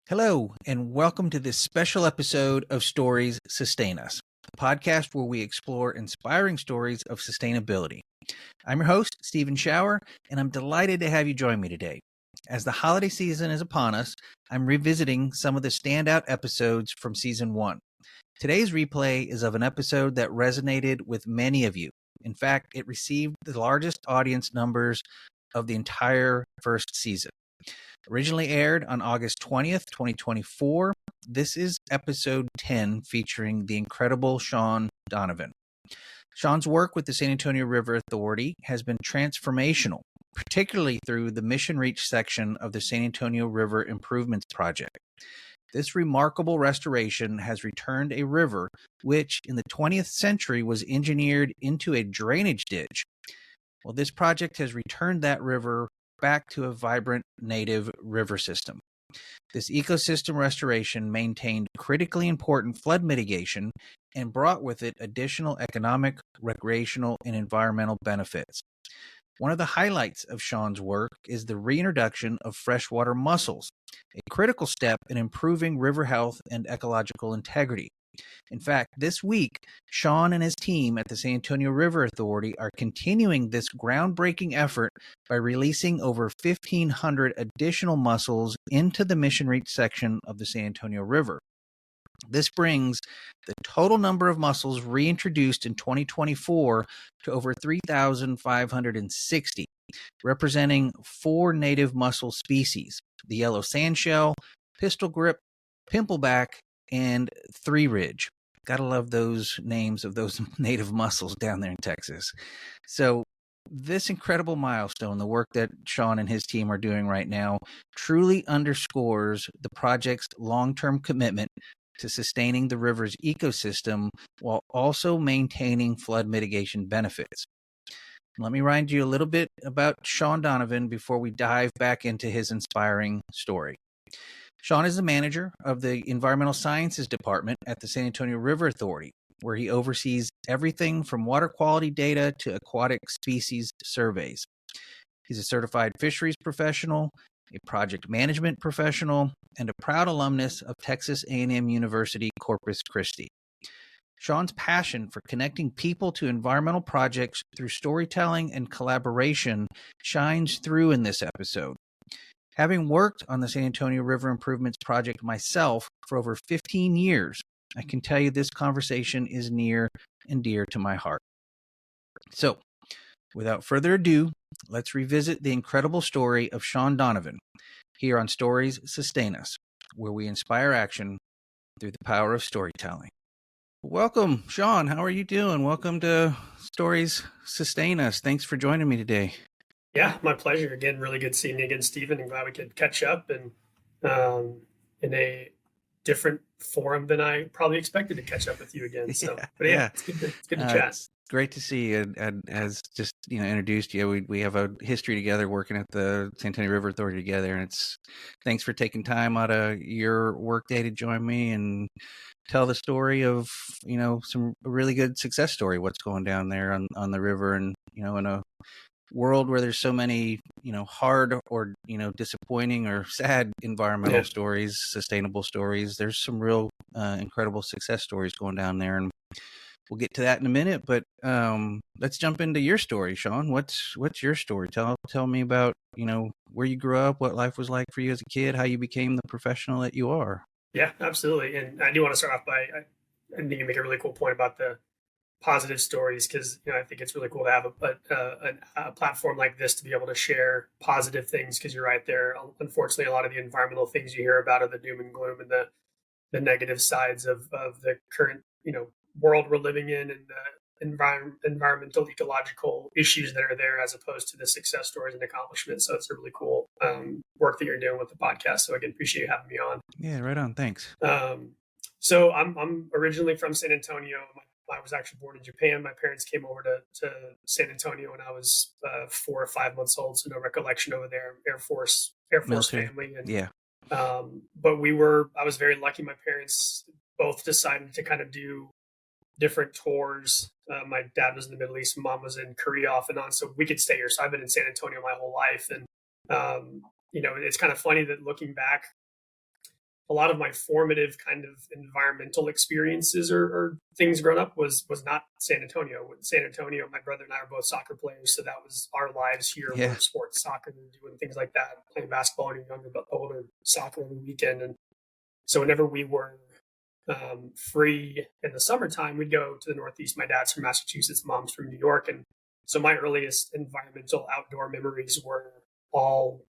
Hello, and welcome to this special episode of Stories Sustain Us, a podcast where we explore inspiring stories of sustainability. I'm your host, Stephen Shower, and I'm delighted to have you join me today. As the holiday season is upon us, I'm revisiting some of the standout episodes from season 1. Today's replay is of an episode that resonated with many of you. In fact, it received the largest audience numbers of the entire first season. Originally aired on August 20th, 2024, this is episode 10 featuring the incredible Shaun Donovan. Shaun's work with the San Antonio River Authority has been transformational, particularly through the Mission Reach section of the San Antonio River Improvements Project. This remarkable restoration has returned a river which, in the 20th century, was engineered into a drainage ditch. Well, this project has returned that river back to a vibrant native river system. This ecosystem restoration maintained critically important flood mitigation and brought with it additional economic, recreational, and environmental benefits. One of the highlights of Shaun's work is the reintroduction of freshwater mussels, a critical step in improving river health and ecological integrity. In fact, this week, Shaun and his team at the San Antonio River Authority are continuing this groundbreaking effort by releasing over 1,500 additional mussels into the Mission Reach section of the San Antonio River. This brings the total number of mussels reintroduced in 2024 to over 3,560, representing 4 native mussel species: the yellow sandshell, pistol grip, pimpleback, and three ridge. Gotta love those names of those native mussels down there in Texas. So this incredible milestone, the work that Shaun and his team are doing right now, truly underscores the project's long-term commitment to sustaining the river's ecosystem while also maintaining flood mitigation benefits. Let me remind you a little bit about Shaun Donovan before we dive back into his inspiring story. Shaun is the manager of the Environmental Sciences Department at the San Antonio River Authority, where he oversees everything from water quality data to aquatic species surveys. He's a certified fisheries professional, a project management professional, and a proud alumnus of Texas A&M University Corpus Christi. Shaun's passion for connecting people to environmental projects through storytelling and collaboration shines through in this episode. Having worked on the San Antonio River Improvements Project myself for over 15 years, I can tell you this conversation is near and dear to my heart. So, without further ado, let's revisit the incredible story of Shaun Donovan here on Stories Sustain Us, where we inspire action through the power of storytelling. Welcome, Shaun. How are you doing? Welcome to Stories Sustain Us. Thanks for joining me today. Yeah, my pleasure. Again, really good seeing you again, Stephen, and glad we could catch up and in a different forum than I probably expected to catch up with you again. So, yeah. It's good to chat. It's great to see you. And as just introduced you, we have a history together working at the San Antonio River Authority together, and it's thanks for taking time out of your workday to join me and tell the story of some really good success story what's going down there on the river, and in a world where there's so many hard or disappointing or sad environmental stories, sustainable stories. There's some real incredible success stories going down there, and we'll get to that in a minute. But let's jump into your story, Shaun. What's your story? Tell me about where you grew up, what life was like for you as a kid, how you became the professional that you are. Yeah, absolutely. And I do want to start off by I think you make a really cool point about the positive stories, because I think it's really cool to have a platform like this to be able to share positive things, because you're right there. Unfortunately, a lot of the environmental things you hear about are the doom and gloom and the negative sides of the current world we're living in, and the environmental ecological issues that are there, as opposed to the success stories and accomplishments. So it's a really cool work that you're doing with the podcast. So again, appreciate you having me on. Yeah, right on. Thanks. So I'm originally from San Antonio. I was actually born in Japan. My parents came over to San Antonio when I was 4 or 5 months old, so no recollection over there. Air Force Military family. And, yeah. But I was very lucky. My parents both decided to kind of do different tours. My dad was in the Middle East, mom was in Korea off and on, so we could stay here. So I've been in San Antonio my whole life. And, it's kind of funny that looking back, a lot of my formative kind of environmental experiences or things growing up was not San Antonio. In San Antonio, my brother and I are both soccer players, so that was our lives here. Yeah. Were sports, soccer, and doing things like that, playing basketball and younger but older, soccer every weekend. And so whenever we were free in the summertime, we'd go to the Northeast. My dad's from Massachusetts, mom's from New York, and so my earliest environmental outdoor memories were all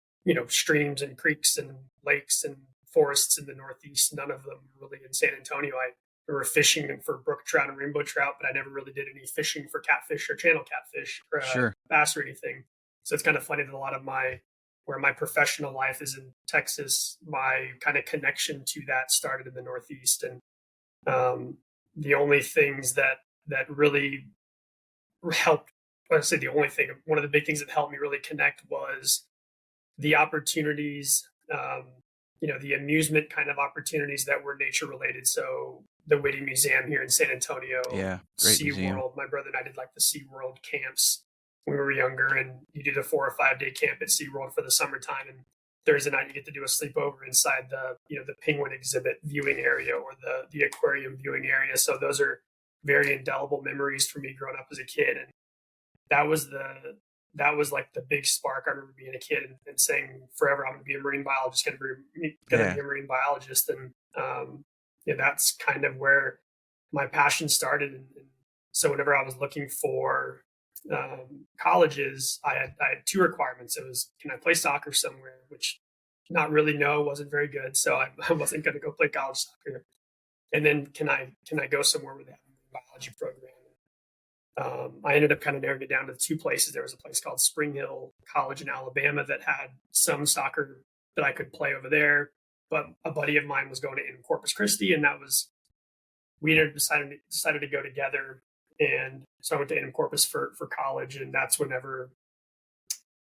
streams and creeks and lakes and forests in the Northeast. None of them really in San Antonio. I were fishing for brook trout and rainbow trout, but I never really did any fishing for catfish or channel catfish or Sure. bass or anything. So it's kind of funny that a lot of where my professional life is in Texas, my kind of connection to that started in the Northeast. And the only things that really helped, I say the only thing, one of the big things that helped me really connect was the opportunities, the amusement kind of opportunities that were nature related. So the Whitty Museum here in San Antonio, Yeah, great museum. SeaWorld. My brother and I did like the SeaWorld camps when we were younger, and you do the 4 or 5 day camp at SeaWorld for the summertime. And Thursday night, you get to do a sleepover inside the penguin exhibit viewing area or the aquarium viewing area. So those are very indelible memories for me growing up as a kid. And that was like the big spark. I remember being a kid and saying forever, I'm going to be a marine biologist, going to be a marine biologist. And that's kind of where my passion started. And so whenever I was looking for colleges, I had 2 requirements. It was, can I play soccer somewhere, which not really wasn't very good. So I wasn't going to go play college soccer. And then can I go somewhere where they have a biology program? I ended up kind of narrowing it down to 2 places. There was a place called Spring Hill College in Alabama that had some soccer that I could play over there. But a buddy of mine was going to Corpus Christi, and we decided to go together. And so I went to Corpus for college, and that's whenever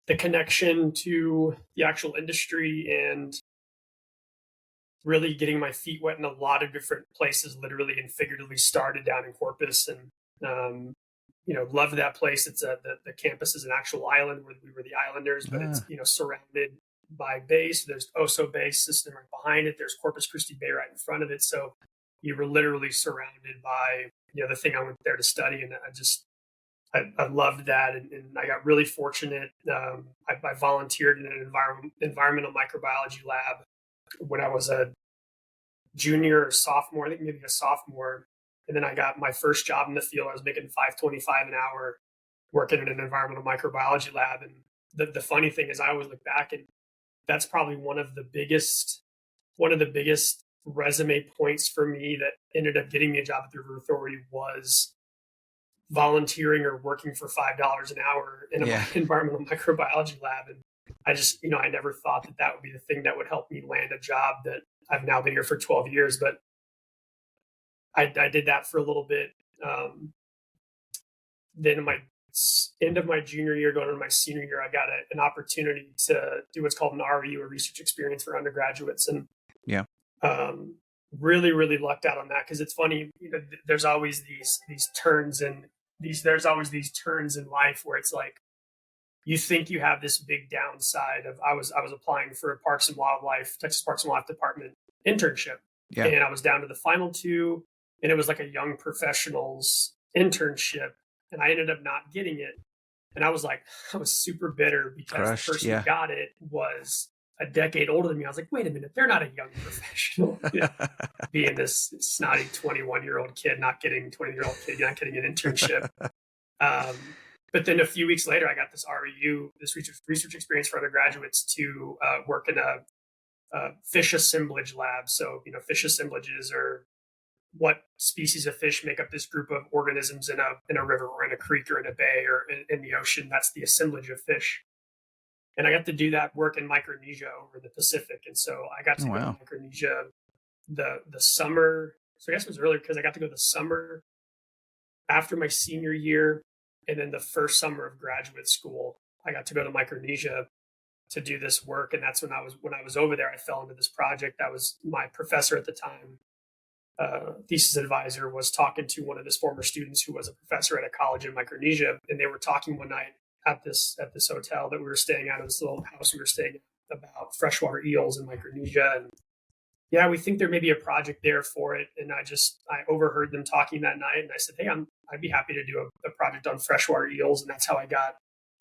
the connection to the actual industry and really getting my feet wet in a lot of different places, literally and figuratively, started down in Corpus. And loved that place. It's the campus is an actual island where we were the islanders, but it's surrounded by bays. So there's Oso Bay system right behind it. There's Corpus Christi Bay right in front of it. So you were literally surrounded by the thing I went there to study, and I loved that, and I got really fortunate. I volunteered in an environmental microbiology lab when I was a junior or sophomore, I think maybe a sophomore. And then I got my first job in the field. I was making $5.25 an hour working in an environmental microbiology lab. And the funny thing is I always look back, and that's probably one of the biggest resume points for me that ended up getting me a job at the River Authority was volunteering or working for $5 an hour in an environmental microbiology lab. And I just, I never thought that would be the thing that would help me land a job that I've now been here for 12 years. But I did that for a little bit. Then in my end of my junior year, going into my senior year, I got an opportunity to do what's called an REU, or research experience for undergraduates. And really, really lucked out on that, because it's funny, there's always these turns in life where it's like, you think you have this big downside of, I was applying for a Texas Parks and Wildlife Department internship. And I was down to the final 2, and it was like a young professionals internship, and I ended up not getting it. And I was super bitter because the person who got it was a decade older than me. I was like, wait a minute, they're not a young professional. Being this snotty 21-year-old kid, not getting an internship. But then a few weeks later, I got this REU, this research experience for undergraduates, to work in a fish assemblage lab. So, fish assemblages are what species of fish make up this group of organisms in a river or in a creek or in a bay or in the ocean. That's the assemblage of fish. And I got to do that work in Micronesia over the Pacific. And so I got to go to Micronesia the summer. So I guess it was earlier, because I got to go the summer after my senior year. And then the first summer of graduate school, I got to go to Micronesia to do this work. And that's when I was over there, I fell into this project. That was my professor at the time. Thesis advisor was talking to one of his former students who was a professor at a college in Micronesia. And they were talking one night at this hotel that we were staying at, this little house we were staying at, about freshwater eels in Micronesia. And yeah, we think there may be a project there for it. And I overheard them talking that night, and I said, hey, I'd be happy to do a project on freshwater eels. And that's how I got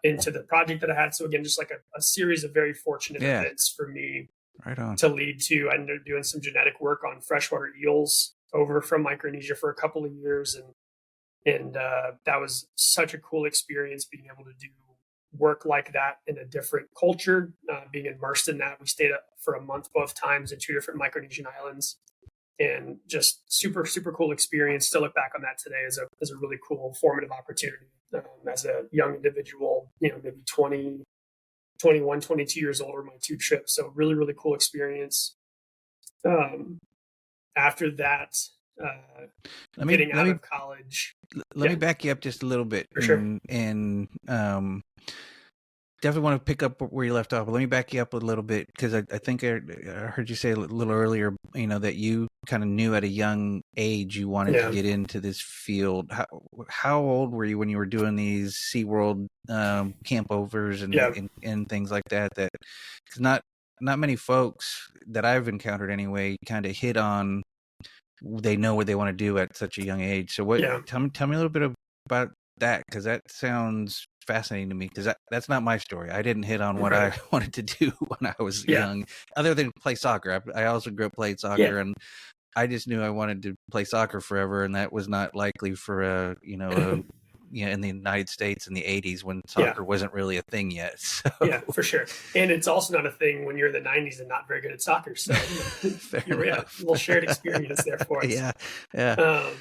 into the project that I had. So again, just like a series of very fortunate Yeah. events for me Right on. to lead to. I ended up doing some genetic work on freshwater eels over from Micronesia for a couple of years. And that was such a cool experience being able to do work like that in a different culture, being immersed in that. We stayed up for a month both times in two different Micronesian islands, and just super, super cool experience. Still look back on that today as a really cool formative opportunity as a young individual, maybe 20, 21, 22 years old were my two trips. So really, really cool experience. Um, After that, getting out of college. Let me back you up just a little bit. For sure. And definitely want to pick up where you left off. But let me back you up a little bit, because I think I heard you say a little earlier, that you kind of knew at a young age you wanted to get into this field. How old were you when you were doing these SeaWorld campovers and things like that? Because not many folks that I've encountered anyway kind of hit on, they know what they want to do at such a young age. So tell me a little bit about that, because that sounds fascinating to me, because that's not my story. I didn't hit on what I wanted to do when I was young, other than play soccer. I also grew up playing soccer, and I just knew I wanted to play soccer forever, and that was not likely for in the United States in the 80s when soccer wasn't really a thing yet. So. Yeah, for sure. And it's also not a thing when you're in the 90s and not very good at soccer. So you're a little shared experience there for us. Yeah.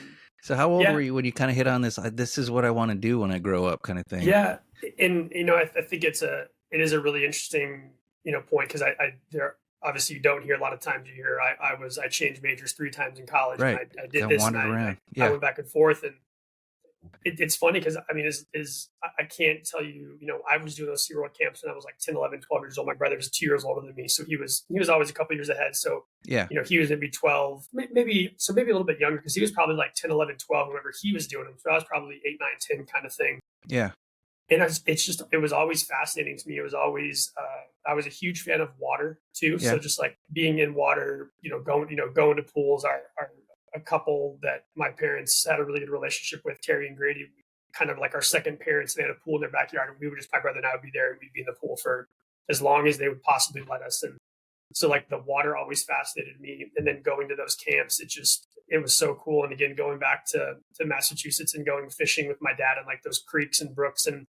So how old were you when you kind of hit on this is what I want to do when I grow up kind of thing? Yeah. And, I think it is a really interesting, point, because there obviously you don't hear a lot of times. You hear I changed majors 3 times in college. Right. And I did this. And I went back and forth, and it's funny because I can't tell you, I was doing those SeaWorld camps when I was like 10, 11, 12 years old. My brother was 2 years older than me. So he was always a couple years ahead. So, he was maybe 12, maybe a little bit younger, because he was probably like 10, 11, 12, whenever he was doing them. So I was probably 8, 9, 10 kind of thing. Yeah. And it was always fascinating to me. It was always, I was a huge fan of water too. Yeah. So just like being in water, going to pools. Our a couple that my parents had a really good relationship with, Terry and Grady, kind of like our second parents. They had a pool in their backyard, and my brother and I would be there, and we'd be in the pool for as long as they would possibly let us. And so like the water always fascinated me. And then going to those camps, it was so cool. And again, going back to Massachusetts and going fishing with my dad in like those creeks and brooks. And,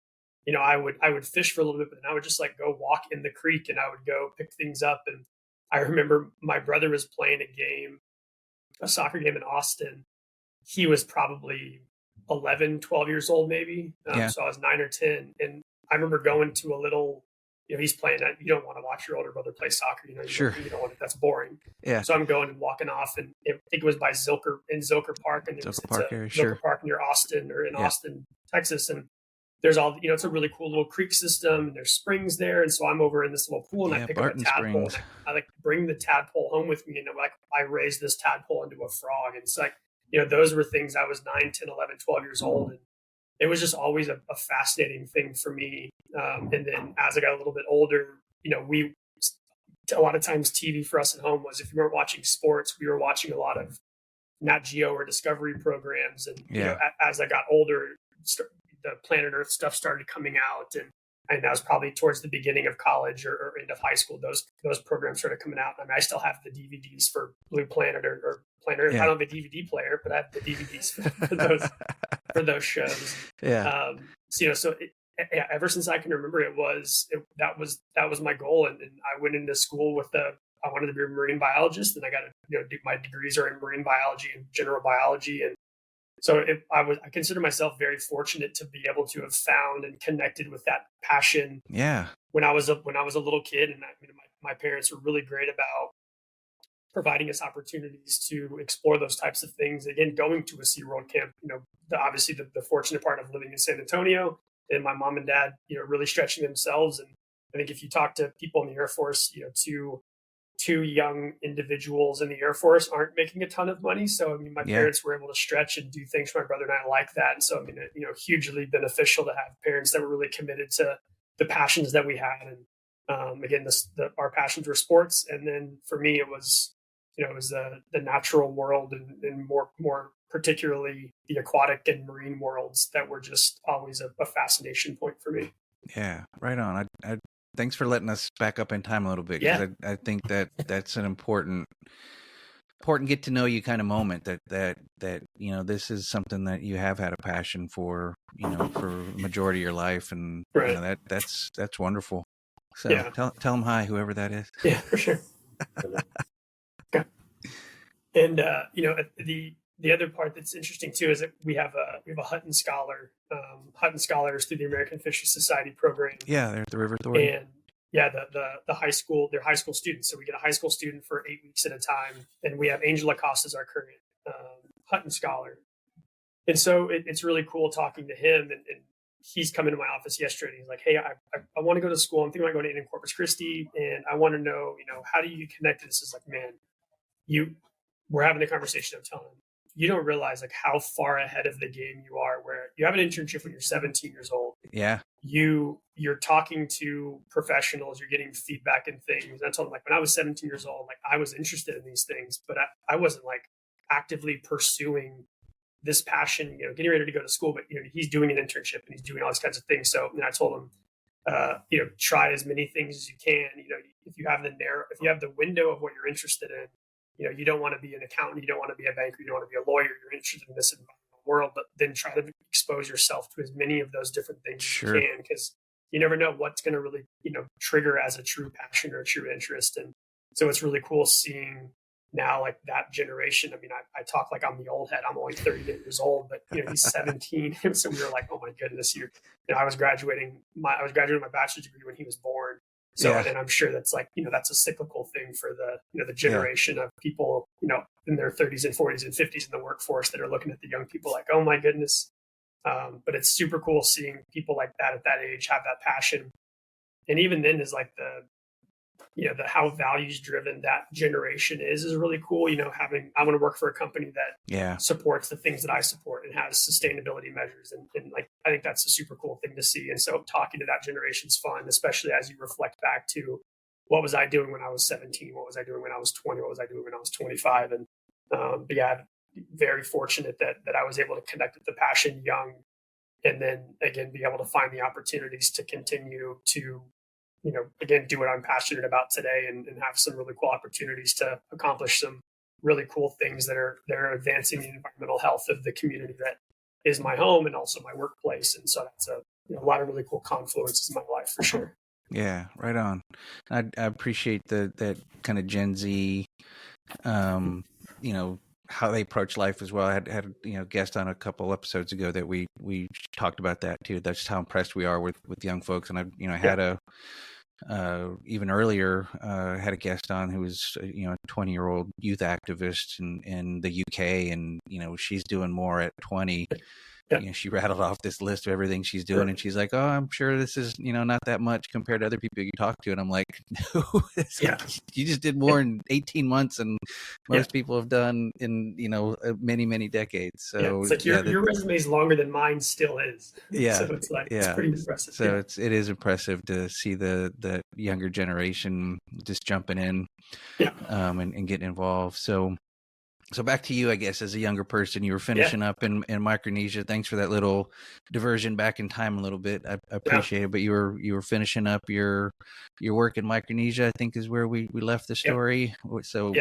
I would fish for a little bit, but then I would just like go walk in the creek, and I would go pick things up. And I remember my brother was playing a soccer game in Austin. He was probably 11, 12 years old, maybe. So I was 9 or 10. And I remember going to a little, he's playing that. You don't want to watch your older brother play soccer. You don't want to, that's boring. Yeah. So I'm going and walking off, and I think it was by Zilker Park. And Zilker Park near Austin, or in Austin, Texas. And there's all, it's a really cool little creek system, and there's springs there. And so I'm over in this little pool, and I pick up a tadpole, and I like bring the tadpole home with me, and I raise this tadpole into a frog. And it's like, those were things. I was 9, 10, 11, 12 years old. And it was just always a fascinating thing for me. And then as I got a little bit older, a lot of times TV for us at home was, if you weren't watching sports, we were watching a lot of Nat Geo or Discovery programs. And, as I got older, the Planet Earth stuff started coming out, and that was probably towards the beginning of college or end of high school. Those programs started coming out. I mean, I still have the DVDs for Blue Planet or Planet Earth. I don't have a DVD player, but I have the DVDs for those shows. Yeah. Ever since I can remember, that was my goal, and I went into school with I wanted to be a marine biologist, and I got to do my degrees are in marine biology and general biology. And so I consider myself very fortunate to be able to have found and connected with that passion. Yeah. When I was a little kid, and my parents were really great about providing us opportunities to explore those types of things. Again, going to a SeaWorld camp, obviously the fortunate part of living in San Antonio, and my mom and dad, really stretching themselves. And I think if you talk to people in the Air Force, two young individuals in the Air Force aren't making a ton of money. So, my parents were able to stretch and do things for my brother and I like that. And so, hugely beneficial to have parents that were really committed to the passions that we had. And again, our passions were sports. And then for me, it was it was the natural world and more particularly the aquatic and marine worlds that were just always a fascination point for me. Yeah, right on. I thanks for letting us back up in time a little bit, because I think that that's an important get to know you kind of moment, that this is something that you have had a passion for, for the majority of your life, and Right. that's wonderful. So Yeah. tell them hi, whoever that is. Yeah, for sure. Okay. And the other part that's interesting too is that we have a Hutton Scholar. Hutton Scholars through the American Fisheries Society program. Yeah, they're at the River Authority. And yeah, the high school, they're high school students. So we get a high school student for 8 weeks at a time, and we have Angel Acosta as our current Hutton Scholar. And so it's really cool talking to him, and he's come into my office yesterday. And he's like, "Hey, I want to go to school. I'm thinking about going to Corpus Christi, and I want to know, how do you connect to this?" Is like, man, we're having a conversation. I'm telling him, you don't realize like how far ahead of the game you are, where you have an internship when you're 17 years old. Yeah. You're talking to professionals, you're getting feedback and things. And I told him, like, when I was 17 years old, like, I was interested in these things, but I wasn't like actively pursuing this passion, getting ready to go to school, but he's doing an internship and he's doing all these kinds of things. So I told him, try as many things as you can. If you have the window of what you're interested in, you don't want to be an accountant, you don't want to be a banker, you don't want to be a lawyer, you're interested in this environmental world, but then try to expose yourself to as many of those different things as you can, because you never know what's going to really, trigger as a true passion or a true interest. And so it's really cool seeing now, like, that generation. I mean, I talk like I'm the old head. I'm only 38 years old, but he's 17. So we were like, oh my goodness, I was graduating my bachelor's degree when he was born. So, and I'm sure that's like, that's a cyclical thing for the generation of people, in their 30s and 40s and 50s in the workforce that are looking at the young people like, oh my goodness. But it's super cool seeing people like that at that age have that passion. And even then is like the how values driven that generation is really cool. I want to work for a company that supports the things that I support and has sustainability measures. And like, I think that's a super cool thing to see. And so talking to that generation is fun, especially as you reflect back to what was I doing when I was 17? What was I doing when I was 20? What was I doing when I was 25? And but yeah, very fortunate that I was able to connect with the passion young, and then again, be able to find the opportunities to continue to again, do what I'm passionate about today, and have some really cool opportunities to accomplish some really cool things that are advancing the environmental health of the community that is my home and also my workplace. And so that's a lot of really cool confluences in my life for sure. Yeah, right on. I appreciate that kind of Gen Z, how they approach life as well. I had a guest on a couple episodes ago that we talked about that too. That's just how impressed we are with young folks. And I had even earlier, had a guest on who was a 20-year-old youth activist in the UK, and she's doing more at 20. She rattled off this list of everything she's doing, and she's like, "Oh, I'm sure this is not that much compared to other people you talk to." And I'm like, "No, like, you just did more in 18 months than most people have done in many decades." So it's like your resume is longer than mine still is. Yeah, so it's like it's pretty impressive. So it is impressive to see the younger generation just jumping in, and getting involved. So back to you, I guess, as a younger person. You were finishing up in Micronesia. Thanks for that little diversion back in time a little bit. I appreciate it. But you were finishing up your work in Micronesia, I think, is where we left the story. So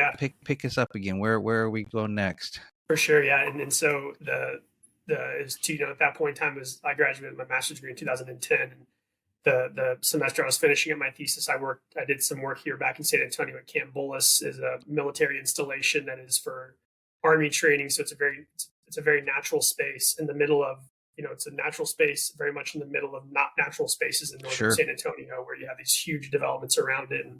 pick us up again. Where are we going next? For sure, yeah. And so at that point in time I graduated my master's degree in 2010. And the semester I was finishing up my thesis, I did some work here back in San Antonio at Camp Bullis. Is a military installation that is for Army training. So it's a very natural space in the middle of, it's a natural space very much in the middle of not natural spaces in northern San Antonio, where you have these huge developments around it, and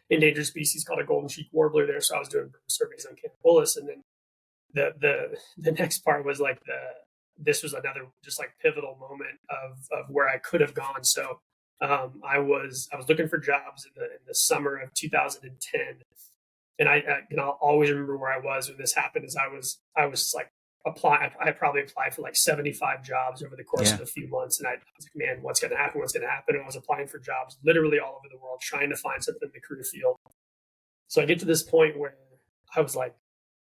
endangered species called a golden cheek warbler there. So I was doing surveys on Camp Bullis, and then the next part was like this was another just like pivotal moment of where I could have gone. So I was looking for jobs in the summer of 2010, and I'll always remember where I was when this happened. Is I was like I probably applied for like 75 jobs over the course of a few months, and I was like, man, what's going to happen? And I was applying for jobs literally all over the world, trying to find something in the career field. So I get to this point where I was like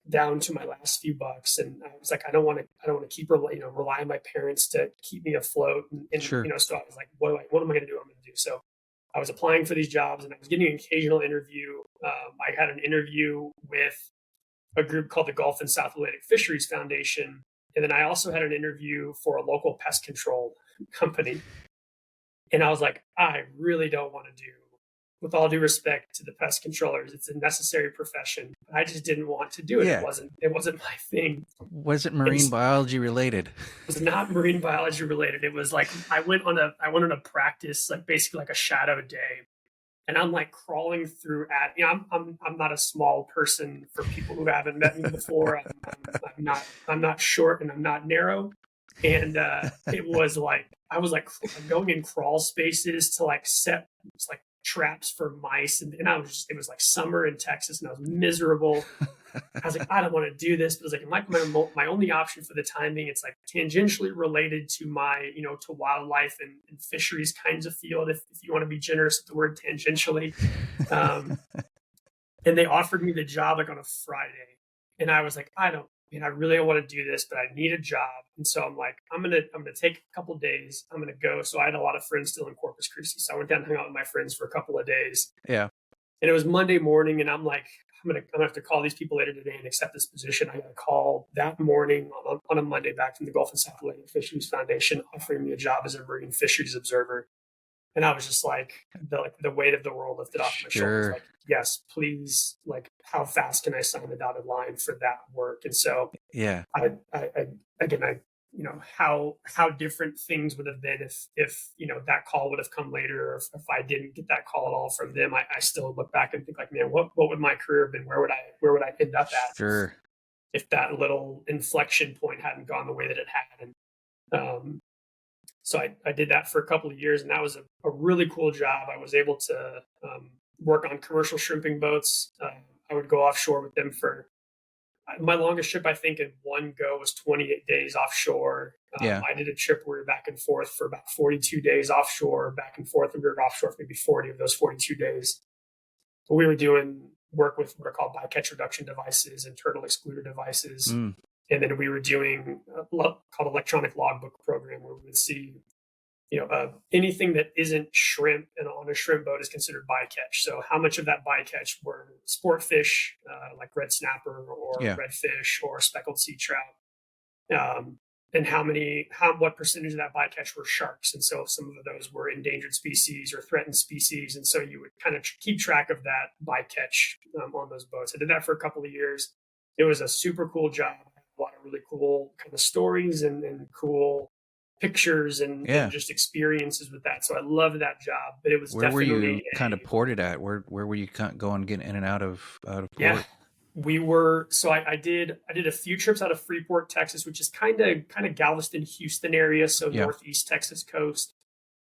down to my last few bucks, and I was like, I don't want to keep rely on my parents to keep me afloat, and Sure. so I was like, what am I going to do? I'm going to do. So I was applying for these jobs, and I was getting an occasional interview. I had an interview with a group called the Gulf and South Atlantic Fisheries Foundation, and then I also had an interview for a local pest control company. And I was like, I really don't want to do, with all due respect to the pest controllers, it's a necessary profession. I just didn't want to do it. Yeah. It wasn't my thing. Was it marine biology related? It was not marine biology related. It was like I went on a practice, like basically like a shadow day. And I'm like crawling through I'm not a small person for people who haven't met me before. I'm not short and I'm not narrow. And it was like I was like going in crawl spaces to like set like traps for mice, and it was like summer in Texas, and I was miserable. I was like, I don't want to do this, but it was like my only option for the time being. It's like tangentially related to my to wildlife and fisheries kinds of field, if you want to be generous with the word tangentially. And they offered me the job like on a Friday, and I was like, I really don't want to do this, but I need a job. And so I'm like, I'm gonna take a couple days. I'm gonna go. So I had a lot of friends still in Corpus Christi, so I went down and hung out with my friends for a couple of days. Yeah. And it was Monday morning, and I'm like, I'm gonna have to call these people later today and accept this position. I got a call that morning on a Monday back from the Gulf and South Atlantic Fisheries Foundation offering me a job as a marine fisheries observer. And I was just like, the weight of the world lifted off my shoulders. Like, yes, please. Like, how fast can I sign the dotted line for that work? And so, yeah, how different things would have been if that call would have come later, or if I didn't get that call at all from them. I still look back and think like, man, what would my career have been? Where would I end up at? Sure. If that little inflection point hadn't gone the way that it had. And so I did that for a couple of years, and that was a really cool job. I was able to work on commercial shrimping boats. I would go offshore with them for my longest trip, I think, in one go was 28 days offshore. I did a trip where we were back and forth for about 42 days offshore, back and forth. And we were offshore for maybe 40 of those 42 days. But we were doing work with what are called bycatch reduction devices and turtle excluder devices. And then we were doing called electronic logbook program, where we would see, anything that isn't shrimp and on a shrimp boat is considered bycatch. So how much of that bycatch were sport fish, like red snapper or redfish or speckled sea trout, and what percentage of that bycatch were sharks. And so some of those were endangered species or threatened species. And so you would kind of keep track of that bycatch on those boats. I did that for a couple of years. It was a super cool job. A lot of really cool kind of stories and cool pictures and just experiences with that. So I loved that job, but it was where were you kind of ported at? Where were you going, getting in and out of port? Yeah, we were. So I did a few trips out of Freeport, Texas, which is kind of Galveston, Houston area. So Northeast Texas coast.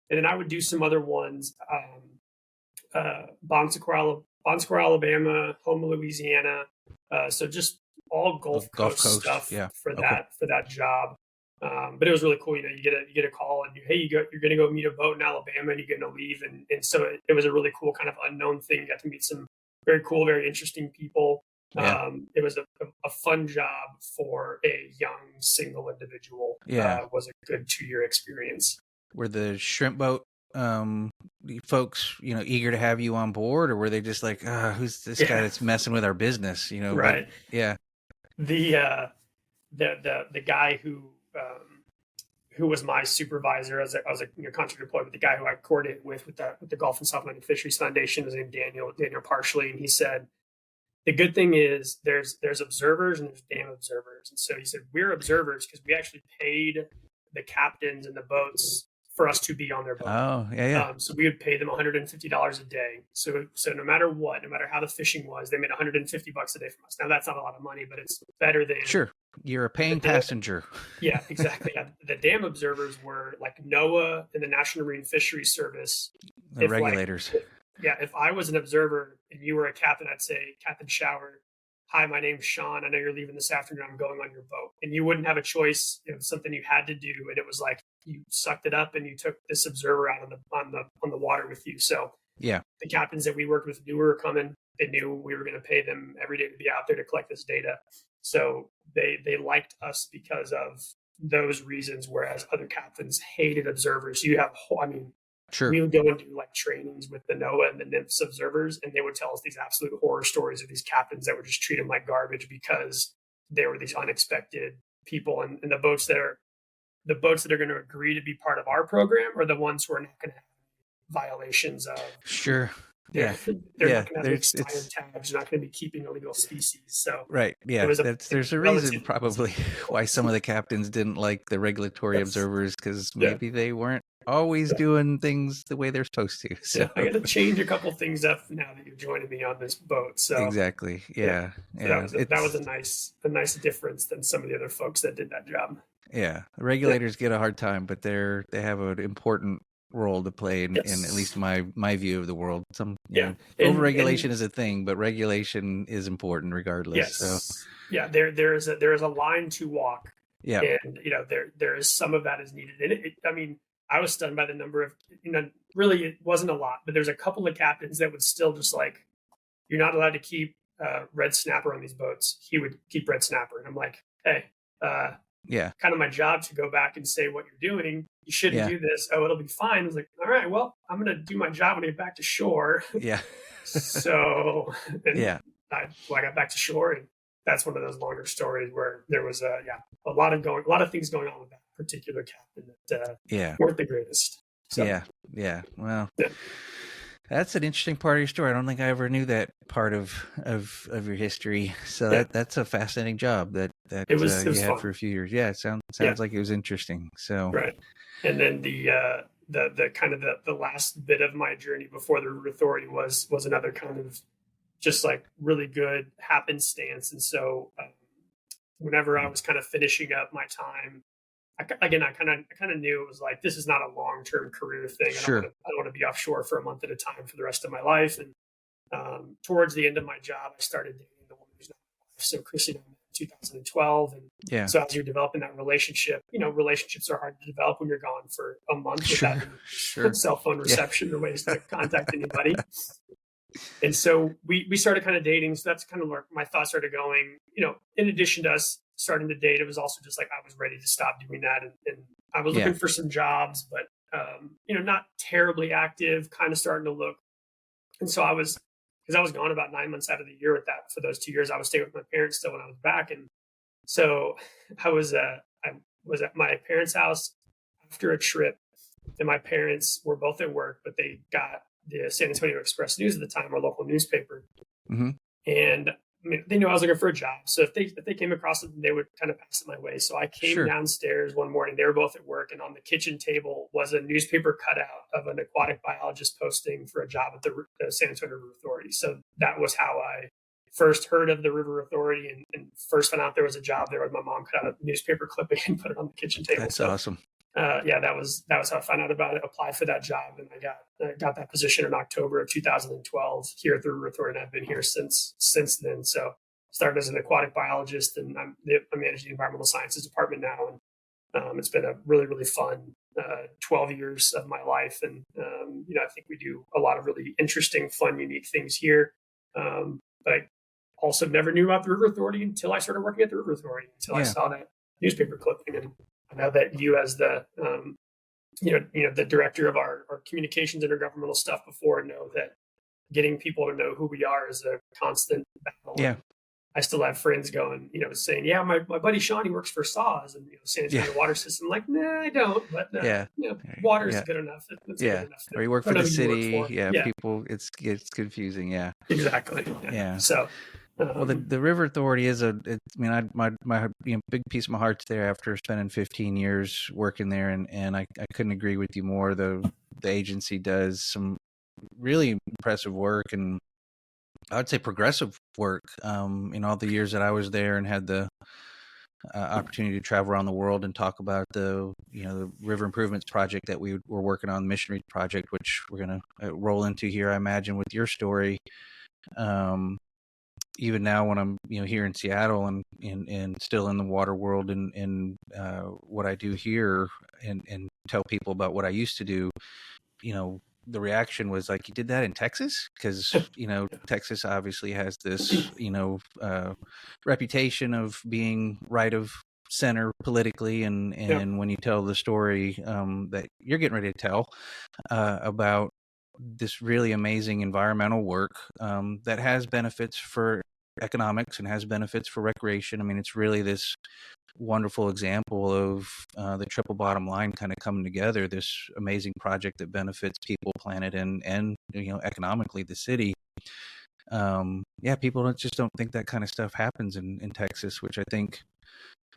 And then I would do some other ones, Bon Secour, Alabama, Houma, Louisiana. So just all Gulf Coast stuff for that job. But it was really cool. You get a call and you're going to go meet a boat in Alabama and you're going to leave. And so it was a really cool kind of unknown thing. You got to meet some very cool, very interesting people. It was a fun job for a young single individual. Was a good 2-year experience. Were the shrimp boat folks, eager to have you on board, or were they just like, who's this guy that's messing with our business? Right. But, the guy who was my supervisor as I was a contract employee, but the guy who I coordinated with the Gulf and South Atlantic Fisheries Foundation was named Daniel Parsley, and he said, the good thing is there's observers and there's dam observers. And so he said, we're observers because we actually paid the captains and the boats for us to be on their boat. Oh, yeah. So we would pay them $150 a day. So no matter how the fishing was, they made $150 a day from us. Now that's not a lot of money, but it's better than. Sure. You're a paying passenger. Yeah, exactly. The dam observers were like NOAA and the National Marine Fisheries Service. The regulators. If I was an observer and you were a captain, I'd say, Captain Shower, hi, my name's Shaun. I know you're leaving this afternoon. I'm going on your boat. And you wouldn't have a choice. It was something you had to do. And it was like you sucked it up and you took this observer out on the water with you. So the captains that we worked with knew we were coming. they knew we were going to pay them every day to be out there to collect this data. So they liked us because of those reasons, whereas other captains hated observers. You have, I mean, Sure. we would go and do like trainings with the NOAA and the NIMS observers, and they would tell us these absolute horror stories of these captains that would just treat them like garbage because they were these unexpected people. And the boats that are going to agree to be part of our program are the ones who are not going to have violations of. Sure. They're Yeah. not going to have expired tags. They're not going to be keeping illegal species. So right. Yeah. There's a reason probably why some of the captains didn't like the regulatory observers, because maybe they weren't always doing things the way they're supposed to. So I got to change a couple things up now that you're joining me on this boat. So exactly. Yeah. So that was a nice difference than some of the other folks that did that job. Yeah. The regulators get a hard time, but they have an important role to play in at least my view of the world. Overregulation is a thing, but regulation is important regardless. Yes. So there is a line to walk. Yeah. And there is some of that is needed. And I mean, I was stunned by the number of, really it wasn't a lot, but there's a couple of captains that would still just like, you're not allowed to keep red snapper on these boats. He would keep red snapper. And I'm like, hey, kind of my job to go back and say what you're doing. You shouldn't do this. Oh, it'll be fine. I was like, all right, well, I'm going to do my job when I get back to shore. Yeah. So I got back to shore, and that's one of those longer stories where there was a lot of things going on with that particular captain that weren't the greatest. So, Well, that's an interesting part of your story. I don't think I ever knew that part of your history. So that's a fascinating job that it was you had fun for a few years. Yeah, it sounds like it was interesting. So right, and then the kind of the last bit of my journey before the River Authority was another kind of just like really good happenstance. And so whenever I was kind of finishing up my time, I kind of knew it was like, this is not a long-term career thing. Sure. I don't want to be offshore for a month at a time for the rest of my life. And towards the end of my job, I started dating the woman who's now my wife. So Chrissy and I met in 2012. And so as you're developing that relationship, relationships are hard to develop when you're gone for a month without cell phone reception or ways to contact anybody. And so we started kind of dating. So that's kind of where my thoughts started going. In addition to us starting to date, it was also just like I was ready to stop doing that. And I was looking for some jobs, but, not terribly active, kind of starting to look. And so because I was gone about 9 months out of the year with that. For those 2 years, I was staying with my parents still when I was back. And so I was at my parents' house after a trip, and my parents were both at work, but they got the San Antonio Express News at the time, our local newspaper. Mm-hmm. And I mean, they knew I was looking for a job. So if they came across it, they would kind of pass it my way. So I came downstairs one morning, they were both at work, and on the kitchen table was a newspaper cutout of an aquatic biologist posting for a job at the San Antonio River Authority. So that was how I first heard of the River Authority and first found out there was a job there. My mom cut out a newspaper clipping and put it on the kitchen table. That's awesome. That was how I found out about it, applied for that job, and I got that position in October of 2012 here at the River Authority, and I've been here since then. So started as an aquatic biologist, and I'm managing the environmental sciences department now, and it's been a really, really fun 12 years of my life. And I think we do a lot of really interesting, fun, unique things here. But I also never knew about the River Authority until I started working at the River Authority, until I saw that newspaper clipping. And I know that you, as the the director of our communications intergovernmental stuff before, know that getting people to know who we are is a constant battle. Yeah. I still have friends going, saying, my buddy Shaun, he works for SAWS and San Antonio Water System. I'm like, nah, I don't. But water is good enough. It's good enough. Or you work for the city. People, it's confusing. Yeah. Exactly. Yeah. So. Well, the River Authority is my big piece of my heart's there after spending 15 years working there, and I couldn't agree with you more. The agency does some really impressive work, and I would say progressive work. In all the years that I was there and had the opportunity to travel around the world and talk about the river improvements project that we were working on, the Mission Reach project, which we're going to roll into here, I imagine, with your story. Even now when I'm, here in Seattle and still in the water world and what I do here and tell people about what I used to do, the reaction was like, you did that in Texas? Because, Texas obviously has this, reputation of being right of center politically. And Yep. when you tell the story that you're getting ready to tell about this really amazing environmental work that has benefits for economics and has benefits for recreation. I mean, it's really this wonderful example of the triple bottom line kind of coming together, this amazing project that benefits people, planet, and economically the city. People just don't think that kind of stuff happens in Texas, which I think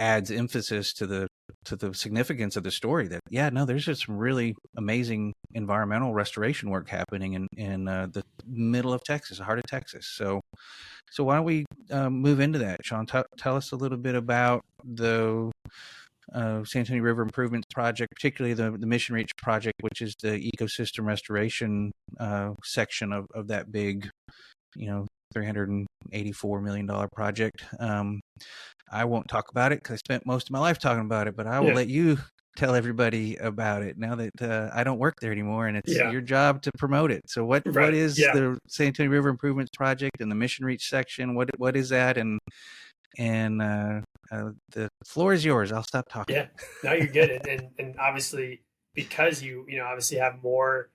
adds emphasis to the significance of the story. That there's just some really amazing environmental restoration work happening in the middle of Texas, the heart of Texas. So why don't we move into that, Shaun? Tell us a little bit about the San Antonio River Improvements Project, particularly the Mission Reach project, which is the ecosystem restoration section of that big, $384 million project. I won't talk about it because I spent most of my life talking about it, but I will let you tell everybody about it now that I don't work there anymore, and it's your job to promote it. So what is the San Antonio River Improvements Project and the Mission Reach section? What is that? And the floor is yours. I'll stop talking. Yeah, no, you're good. And obviously, because you obviously have more,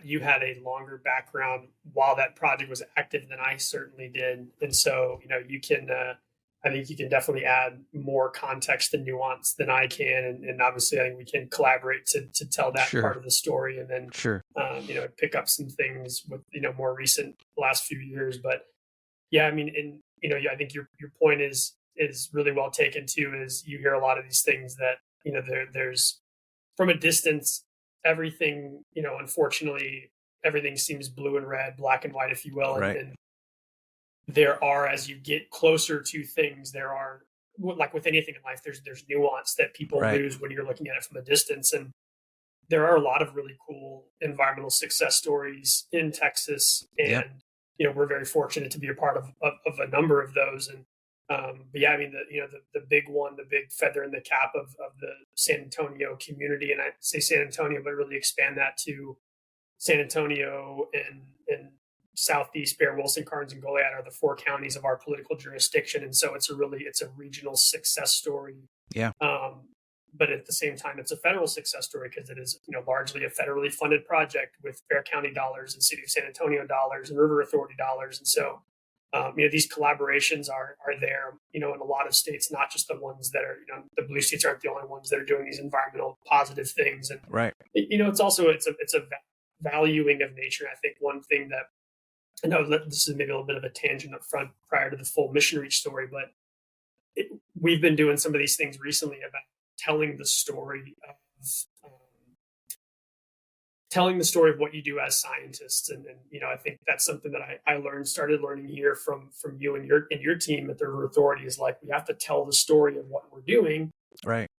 you had a longer background while that project was active than I certainly did. And so, you can, I think you can definitely add more context and nuance than I can. And obviously, I think we can collaborate to tell that part of the story, and then, pick up some things with, more recent last few years. But yeah, I mean, and, I think your point is really well taken too. Is you hear a lot of these things that, there's from a distance, everything, unfortunately, everything seems blue and red, black and white, if you will. Right. And there are, as you get closer to things, there are, like with anything in life, there's nuance that people lose when you're looking at it from a distance. And there are a lot of really cool environmental success stories in Texas. And, we're very fortunate to be a part of a number of those. And, but yeah, I mean, the big one, the big feather in the cap of the San Antonio community, and I say San Antonio, but really expand that to San Antonio and Southeast, Bear, Wilson, Karnes, and Goliad are the 4 counties of our political jurisdiction. And so it's a regional success story. Yeah. But at the same time, it's a federal success story because it is, largely a federally funded project with Bear County dollars and City of San Antonio dollars and River Authority dollars. And so, these collaborations are there, in a lot of states, not just the ones that are, the blue states aren't the only ones that are doing these environmental positive things. And, it's also, it's a valuing of nature. I think one thing that, I know this is maybe a little bit of a tangent up front prior to the full Mission Reach story, but we've been doing some of these things recently about telling the story of what you do as scientists. And I think that's something that I started learning here from you and your team at the River Authority, is like, we have to tell the story of what we're doing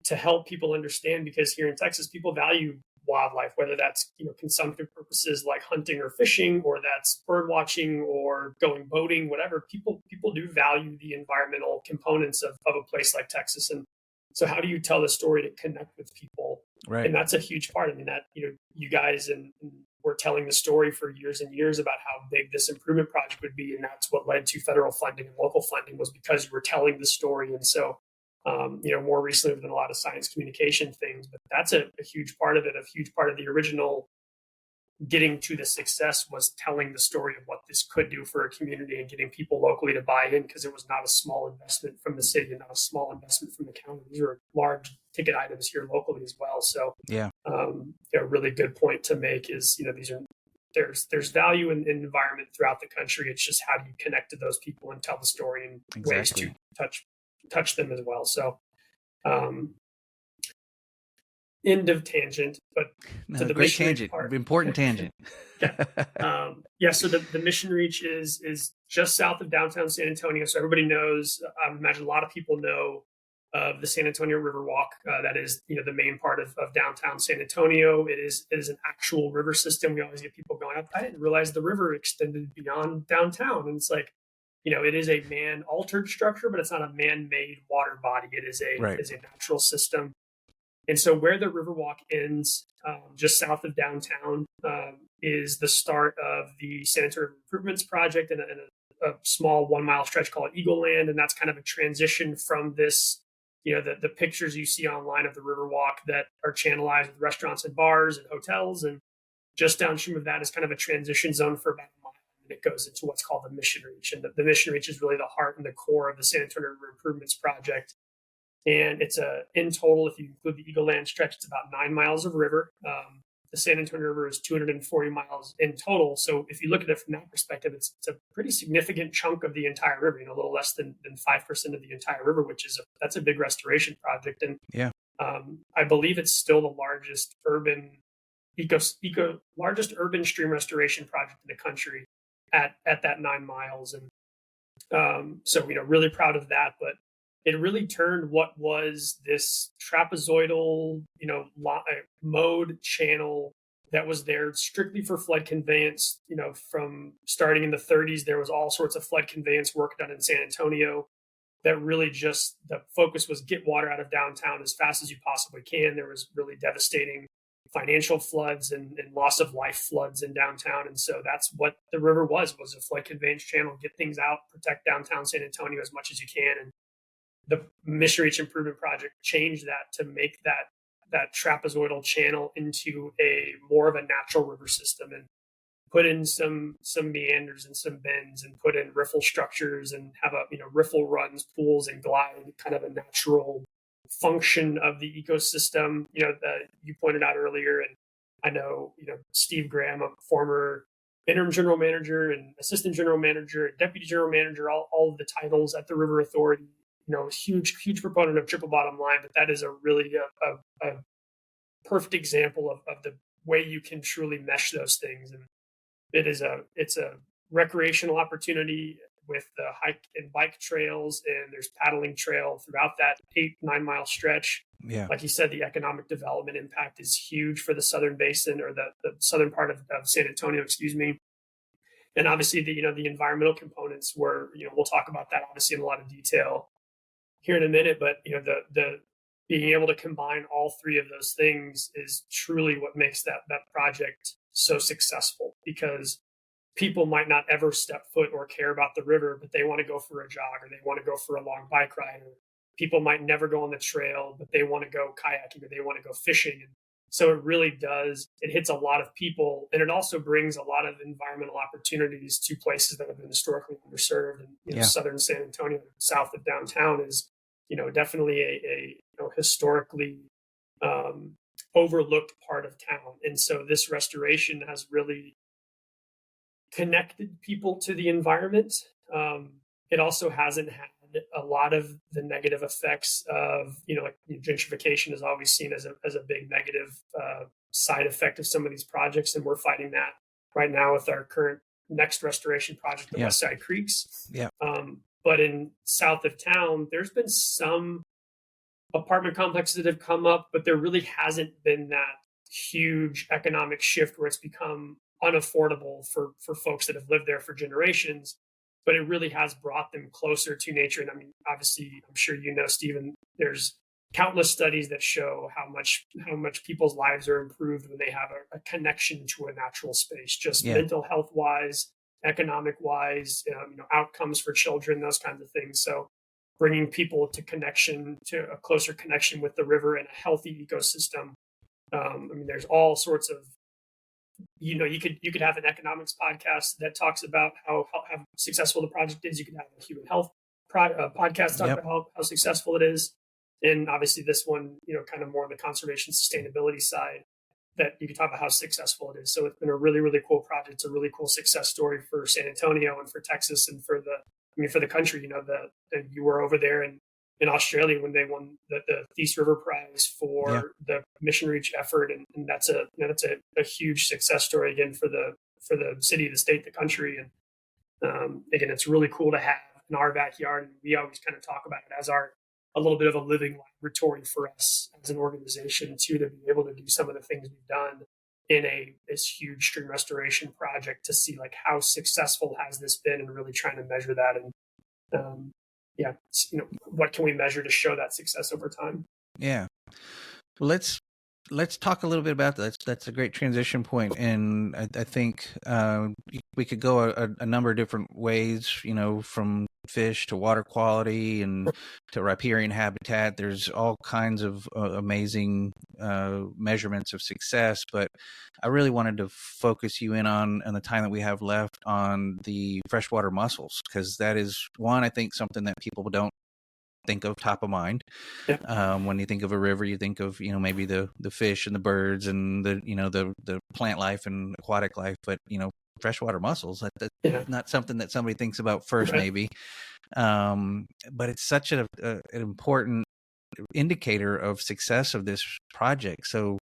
to help people understand, because here in Texas, people value wildlife, whether that's, consumptive purposes like hunting or fishing, or that's bird watching or going boating, whatever. People do value the environmental components of a place like Texas. And so how do you tell the story to connect with people? Right. And that's a huge part. I mean, that, you guys and were telling the story for years and years about how big this improvement project would be. And that's what led to federal funding and local funding, was because you were telling the story. And so, more recently, than a lot of science communication things, but that's a huge part of it. A huge part of the original getting to the success was telling the story of what this could do for a community and getting people locally to buy in, because it was not a small investment from the city and not a small investment from the county. These are large ticket items here locally as well. So, a really good point to make is, there's value in environment throughout the country. It's just, how do you connect to those people and tell the story in ways to touch them as well. So, end of tangent, but to the great Mission tangent, part. Important tangent. So the Mission Reach is just south of downtown San Antonio. So everybody knows, I would imagine a lot of people know of the San Antonio River Walk. That is, the main part of downtown San Antonio. It is an actual river system. We always get people going up, I didn't realize the river extended beyond downtown. And it's like, it is a man-altered structure, but it's not a man-made water body. It is a natural system. And so where the Riverwalk ends, just south of downtown, is the start of the sanitary improvements project and a small 1 mile stretch called Eagle Land. And that's kind of a transition from this, the pictures you see online of the Riverwalk that are channelized with restaurants and bars and hotels. And just downstream of that is kind of a transition zone for about a mile. And it goes into what's called the Mission Reach. And the Mission Reach is really the heart and the core of the sanitary improvements project. And it's in total, if you include the Eagle Land stretch, it's about 9 miles of river. The San Antonio River is 240 miles in total. So if you look at it from that perspective, it's a pretty significant chunk of the entire river, a little less than 5% of the entire river, that's a big restoration project. And yeah, I believe it's still the largest urban largest urban stream restoration project in the country at that 9 miles. And so, really proud of that. But it really turned what was this trapezoidal, mode channel that was there strictly for flood conveyance. From starting in the 30s, there was all sorts of flood conveyance work done in San Antonio that really just the focus was get water out of downtown as fast as you possibly can. There was really devastating financial floods and loss of life floods in downtown. And so that's what the river was a flood conveyance channel, get things out, protect downtown San Antonio as much as you can. And the Mission Reach Improvement Project changed that to make that trapezoidal channel into a more of a natural river system, and put in some meanders and some bends, and put in riffle structures, and have riffle runs, pools, and glide, kind of a natural function of the ecosystem. You pointed out earlier, and I know Steve Graham, a former interim general manager and assistant general manager and deputy general manager, all of the titles at the River Authority. Huge proponent of triple bottom line, but that is a really a perfect example of the way you can truly mesh those things. And it's a recreational opportunity with the hike and bike trails, and there's paddling trail throughout that 8-9 mile stretch. Yeah. Like you said, the economic development impact is huge for the southern basin, or the southern part of San Antonio, excuse me. And obviously the environmental components were, we'll talk about that obviously in a lot of detail here in a minute, but the being able to combine all three of those things is truly what makes that project so successful, because people might not ever step foot or care about the river, but they want to go for a jog, or they want to go for a long bike ride, or people might never go on the trail, but they want to go kayaking, or they want to go fishing. And so it hits a lot of people, and it also brings a lot of environmental opportunities to places that have been historically underserved. And southern San Antonio, south of downtown, is definitely a historically overlooked part of town. And so this restoration has really connected people to the environment. It also hasn't had a lot of the negative effects of, gentrification is always seen as a big negative side effect of some of these projects. And we're fighting that right now with our current next restoration project, the West Side Creeks. Yeah. But in south of town, there's been some apartment complexes that have come up, but there really hasn't been that huge economic shift where it's become unaffordable for folks that have lived there for generations. But it really has brought them closer to nature. And I mean, obviously, I'm sure Stephen, there's countless studies that show how much people's lives are improved when they have a connection to a natural space, just mental health wise, economic wise, outcomes for children, those kinds of things. So bringing people to a closer connection with the river and a healthy ecosystem. There's all sorts of, you could have an economics podcast that talks about how successful the project is. You could have a human health podcast talk about how successful it is. And obviously this one, kind of more on the conservation sustainability side, that you can talk about how successful it is. So it's been a really, really cool project. It's a really cool success story for San Antonio and for Texas and for the country. You were over there in Australia when they won the Thies River Prize for the Mission Reach effort. And that's a huge success story again for the city, the state, the country. And again, it's really cool to have in our backyard. And we always kind of talk about it as a little bit of a living laboratory for us as an organization too, to be able to do some of the things we've done in this huge stream restoration project, to see like how successful has this been, and really trying to measure that. And what can we measure to show that success over time? Yeah. Let's talk a little bit about that. That's a great transition point, and I think we could go a number of different ways. You know, from fish to water quality and to riparian habitat. There's all kinds of amazing measurements of success, but I really wanted to focus you in on the time that we have left on the freshwater mussels, because that is one, I think, something that people don't think of top of mind. Yeah. When you think of a river, you think of, maybe the fish and the birds and the plant life and aquatic life, but freshwater mussels, that's Yeah. not something that somebody thinks about first, Right. maybe. But it's such an important indicator of success of this project. So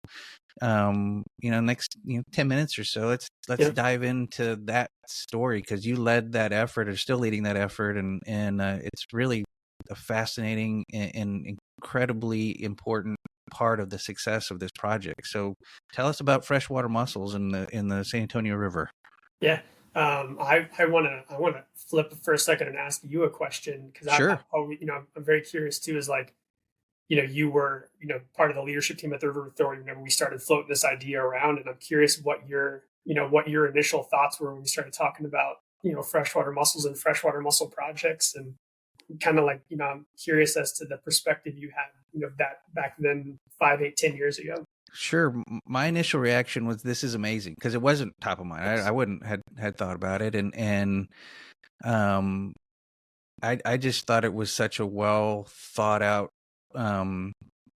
next 10 minutes or so, let's Yeah. dive into that story, because you led that effort, or still leading that effort, and it's really a fascinating and incredibly important part of the success of this project. So tell us about freshwater mussels in the San Antonio River. Yeah. I want to flip for a second and ask you a question, because Sure. I'm very curious too. Is like, you were, part of the leadership team at the River Authority whenever we started floating this idea around, and I'm curious what your initial thoughts were when we started talking about, freshwater mussels and freshwater mussel projects, and kind of like, I'm curious as to the perspective you had, that back then, 5, 8, 10 years ago. Sure. My initial reaction was, this is amazing, because it wasn't top of mind. I wouldn't had thought about it, and um I just thought it was such a well thought out um,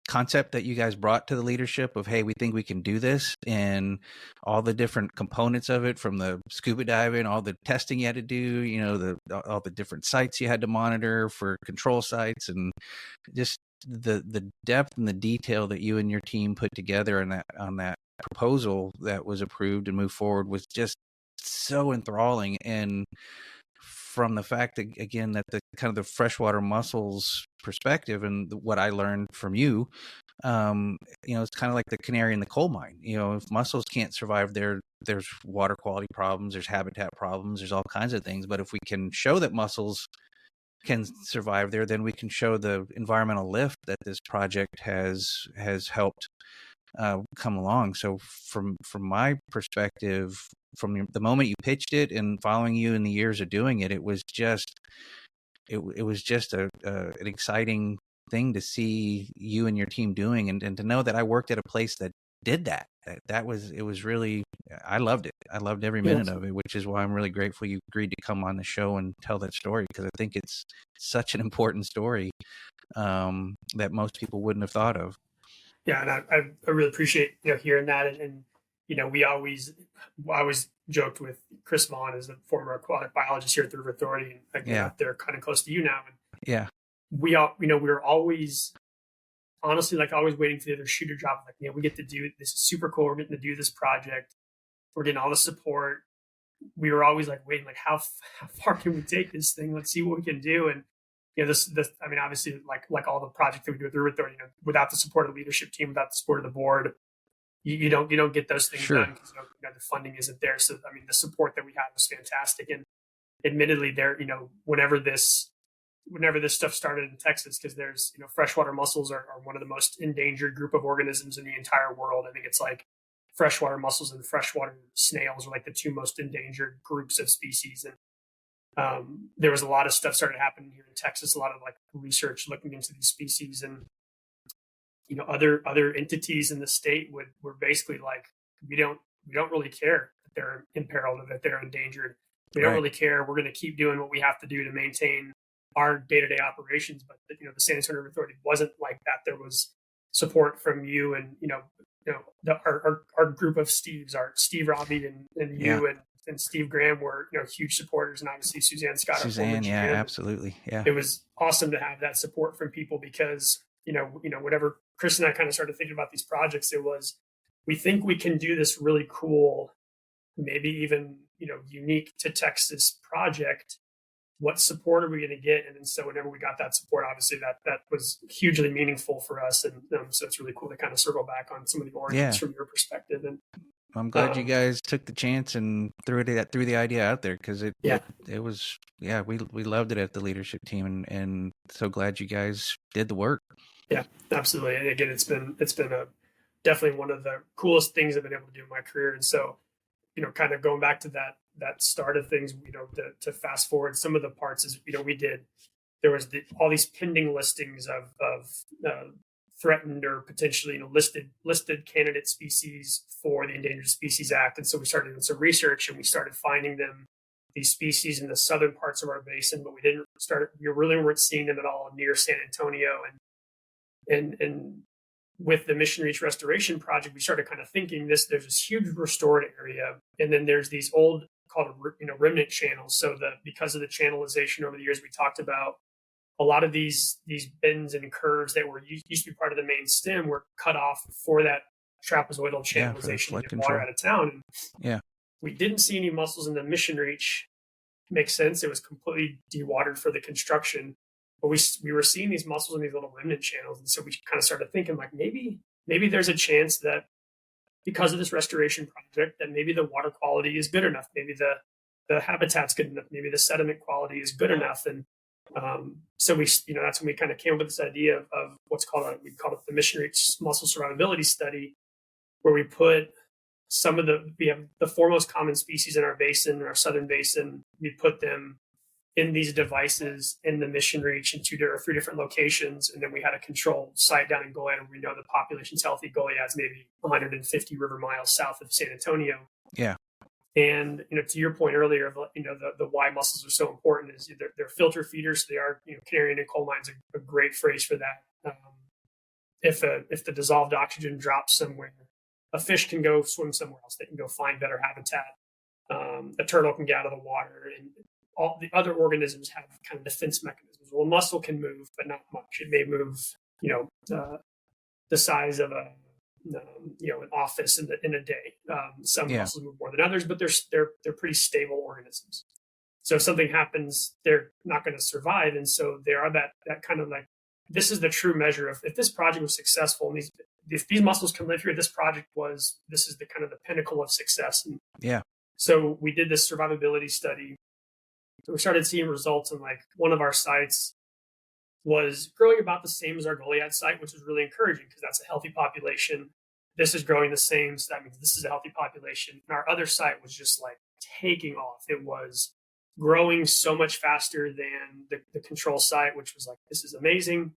concept that you guys brought to the leadership of, hey, we think we can do this, and all the different components of it, from the scuba diving, all the testing you had to do, all the different sites you had to monitor for control sites, and just the depth and the detail that you and your team put together on that proposal that was approved and moved forward was just so enthralling. And from the fact that, again, that the kind of the freshwater mussels perspective and what I learned from you, it's kind of like the canary in the coal mine. If mussels can't survive there, there's water quality problems, there's habitat problems, there's all kinds of things. But if we can show that mussels can survive there, then we can show the environmental lift that this project has helped come along. So from my perspective, from the moment you pitched it and following you in the years of doing it, it was just an exciting thing to see you and your team doing, and to know that I worked at a place that did that. It was really, I loved it. I loved every minute Yes. of it, which is why I'm really grateful you agreed to come on the show and tell that story, because I think it's such an important story that most people wouldn't have thought of. Yeah, and I really appreciate, hearing that, and I always joked with Chris Vaughn, as the former aquatic biologist here at the River Authority, and again, Yeah. up there kind of close to you now, and Yeah. we were always, honestly, like, always waiting for the other shooter drop. Like, we get to do this, is super cool. We're getting to do this project. We're getting all the support. We were always like waiting, like, how far can we take this thing? Let's see what we can do. And this, I mean, obviously, like all the projects that we do at the River Authority, without the support of the leadership team, without the support of the board, you don't get those things Sure. done, because the funding isn't there. So I mean, the support that we had was fantastic. And admittedly, there, whenever this stuff started in Texas, because there's, freshwater mussels are one of the most endangered group of organisms in the entire world. I think it's like freshwater mussels and freshwater snails are like the two most endangered groups of species. And there was a lot of stuff started happening here in Texas, a lot of like research looking into these species, and other entities in the state were basically like, we don't really care that they're imperiled or that they're endangered. We don't Right. really care. We're going to keep doing what we have to do to maintain our day-to-day operations. But the San Antonio River Authority wasn't like that. There was support from you, and our group of Steves, our Steve Robbie and Yeah. you and Steve Graham were huge supporters, and obviously Suzanne Scott, our former Suzanne. Yeah, GM. absolutely. Yeah. It was awesome to have that support from people, because whenever Chris and I kind of started thinking about these projects, it was, we think we can do this really cool, maybe even unique to Texas project. What support are we going to get? And then, so whenever we got that support, obviously that was hugely meaningful for us, and so it's really cool to kind of circle back on some of the origins Yeah. from your perspective. And I'm glad you guys took the chance and threw the idea out there, because it was, we loved it at the leadership team, and so glad you guys did the work. Yeah, absolutely. And again, it's been a definitely one of the coolest things I've been able to do in my career. And so, kind of going back to that start of things, to fast forward some of the parts is, there was all these pending listings of threatened or potentially listed candidate species for the Endangered Species Act. And so we started doing some research, and we started finding these species in the southern parts of our basin, but we really weren't seeing them at all near San Antonio. And with the Mission Reach Restoration Project, we started kind of thinking there's this huge restored area, and then there's these old called remnant channels. So because of the channelization over the years, we talked about a lot of these bends and curves that were used to be part of the main stem were cut off for that trapezoidal channelization to get water out of town. And we didn't see any mussels in the Mission Reach. Makes sense. It was completely dewatered for the construction. But we were seeing these mussels in these little remnant channels. And so we kind of started thinking, like, maybe there's a chance that because of this restoration project, that maybe the water quality is good enough. Maybe the habitat's good enough. Maybe the sediment quality is good enough. And so that's when we kind of came up with this idea of what's we call it the Mission Reach Mussel Survivability Study, where we put we have the four most common species in our basin, our southern basin. We put them in these devices in the Mission Reach in 2 or 3 different locations. And then we had a control site down in Goliad, where we know the population's healthy. Goliad's maybe 150 river miles south of San Antonio. Yeah. And, to your point earlier, the why mussels are so important is they're filter feeders. So they are, canary in coal mines, a great phrase for that. If the dissolved oxygen drops somewhere, a fish can go swim somewhere else. They can go find better habitat. A turtle can get out of the water, and all the other organisms have kind of defense mechanisms. Well, a mussel can move, but not much. It may move, the size of an office in a day. Some mussels move more than others, but they're pretty stable organisms. So if something happens, they're not going to survive, and so they are that kind of like, this is the true measure of if this project was successful, and if these mussels can live here, this is the kind of the pinnacle of success. And so we did this survivability study. So we started seeing results, and like one of our sites was growing about the same as our Goliad site, which was really encouraging because that's a healthy population. This is growing the same, so that means this is a healthy population. And our other site was just like taking off. It was growing so much faster than the control site, which was like, this is amazing.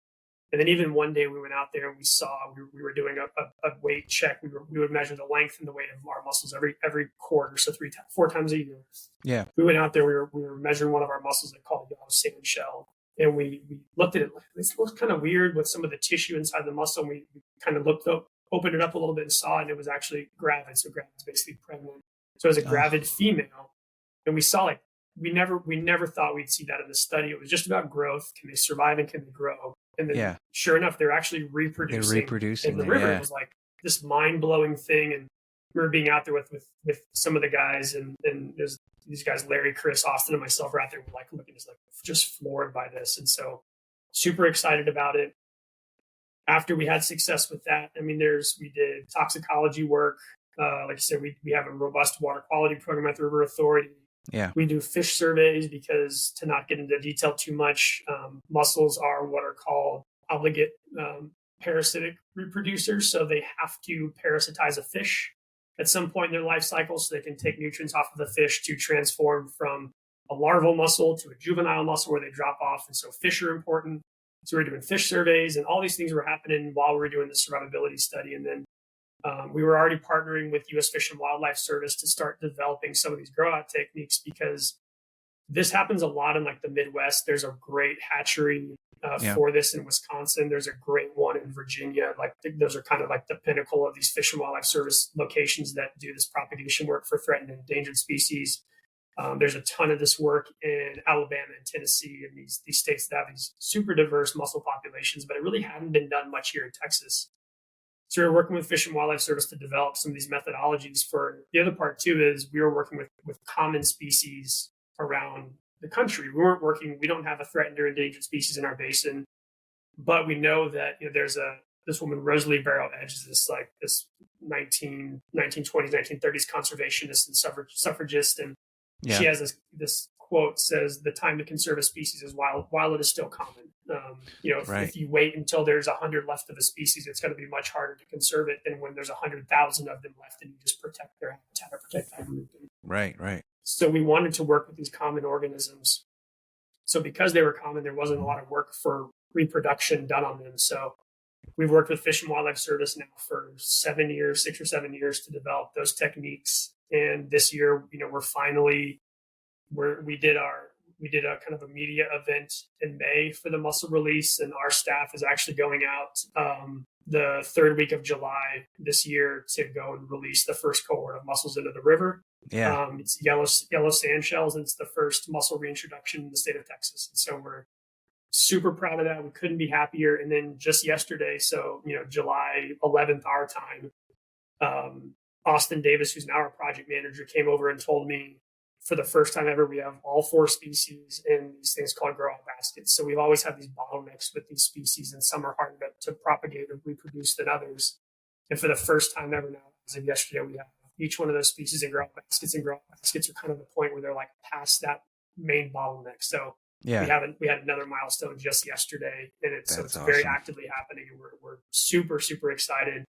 And then even one day we went out there and we saw, we were doing a weight check. We would measure the length and the weight of our mussels every quarter, so 4 times a year. Yeah. We went out there, we were measuring one of our mussels they call yellow sand shell. And we looked at it, like, this looks kind of weird with some of the tissue inside the mussel. And we kind of opened it up a little bit and saw it, and it was actually gravid. So gravid is basically pregnant. So it was a gravid female. And we saw, like, we never thought we'd see that in the study. It was just about growth. Can they survive and can they grow? And then sure enough, they're actually reproducing. In the river. It was like this mind-blowing thing. And we were being out there with some of the guys, and there's these guys, Larry, Chris, Austin, and myself were out there like looking just floored by this. And so super excited about it. After we had success with that, I mean, we did toxicology work. Like I said, we have a robust water quality program at the River Authority. Yeah. We do fish surveys because, to not get into detail too much, mussels are what are called obligate parasitic reproducers. So they have to parasitize a fish at some point in their life cycle so they can take nutrients off of the fish to transform from a larval mussel to a juvenile mussel where they drop off. And so fish are important. So we're doing fish surveys, and all these things were happening while we were doing the survivability study. And then we were already partnering with U.S. Fish and Wildlife Service to start developing some of these grow out techniques, because this happens a lot in like the Midwest. There's a great hatchery for this in Wisconsin. There's a great one in Virginia. Like those are kind of like the pinnacle of these Fish and Wildlife Service locations that do this propagation work for threatened and endangered species. There's a ton of this work in Alabama and Tennessee, and these states that have these super diverse mussel populations, but it really hadn't been done much here in Texas. So we were working with Fish and Wildlife Service to develop some of these methodologies. For the other part too is we were working with common species around the country. We don't have a threatened or endangered species in our basin, but we know that there's a this woman, Rosalie Barrow Edge, is this 1920s, 1930s conservationist and suffragist. And she has this quote says, "The time to conserve a species is while it is still common." If you wait until there's 100 left of a species, it's going to be much harder to conserve it than when there's 100,000 of them left and you just protect their habitat or protect that group. Right. So we wanted to work with these common organisms. So because they were common, there wasn't a lot of work for reproduction done on them. So we've worked with Fish and Wildlife Service now for 6 or 7 years to develop those techniques. And this year, we did a kind of a media event in May for the mussel release, and our staff is actually going out the third week of July this year to go and release the first cohort of mussels into the river. It's yellow sand shells, and it's the first mussel reintroduction in the state of Texas. And so we're super proud of that. We couldn't be happier. And then just yesterday, so July 11th our time, Austin Davis, who's now our project manager, came over and told me, for the first time ever, we have all 4 species in these things called grow-out baskets. So we've always had these bottlenecks with these species, and some are harder to propagate or reproduce than others. And for the first time ever now, as of yesterday, we have each one of those species in grow-out baskets, and grow-out baskets are kind of the point where they're like past that main bottleneck. So we had another milestone just yesterday, and it's awesome. Very actively happening, and we're super, super excited.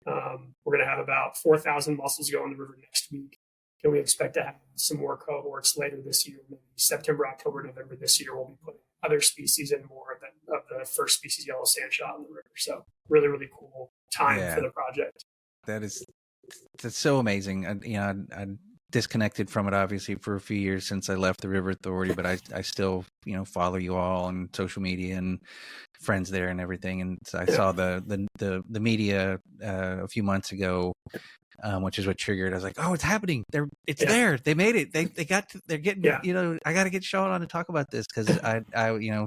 We're going to have about 4,000 mussels go in the river next week. And we expect to have some more cohorts later this year, maybe September, October, November this year. We'll be putting other species in more of the first species, yellow sand shell, in the river. So really, really cool time for the project. That's so amazing. I disconnected from it obviously for a few years since I left the River Authority, but I still follow you all on social media and friends there and everything. And so I saw the media a few months ago. Which is what triggered. I was like, "Oh, it's happening! It's there. They made it. They're getting. I got to get Shaun on to talk about this because I a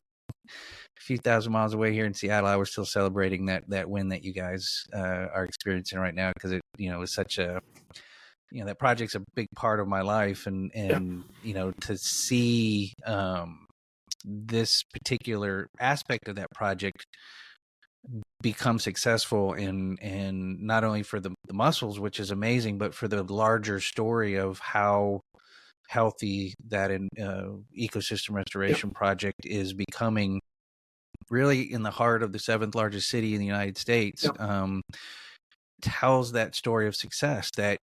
few thousand miles away here in Seattle, I was still celebrating that win that you guys are experiencing right now because it was such a that project's a big part of my life and to see this particular aspect of that project become successful and not only for the mussels, which is amazing, but for the larger story of how healthy that ecosystem restoration project is becoming, really in the heart of the 7th largest city in the United States. Tells that story of success that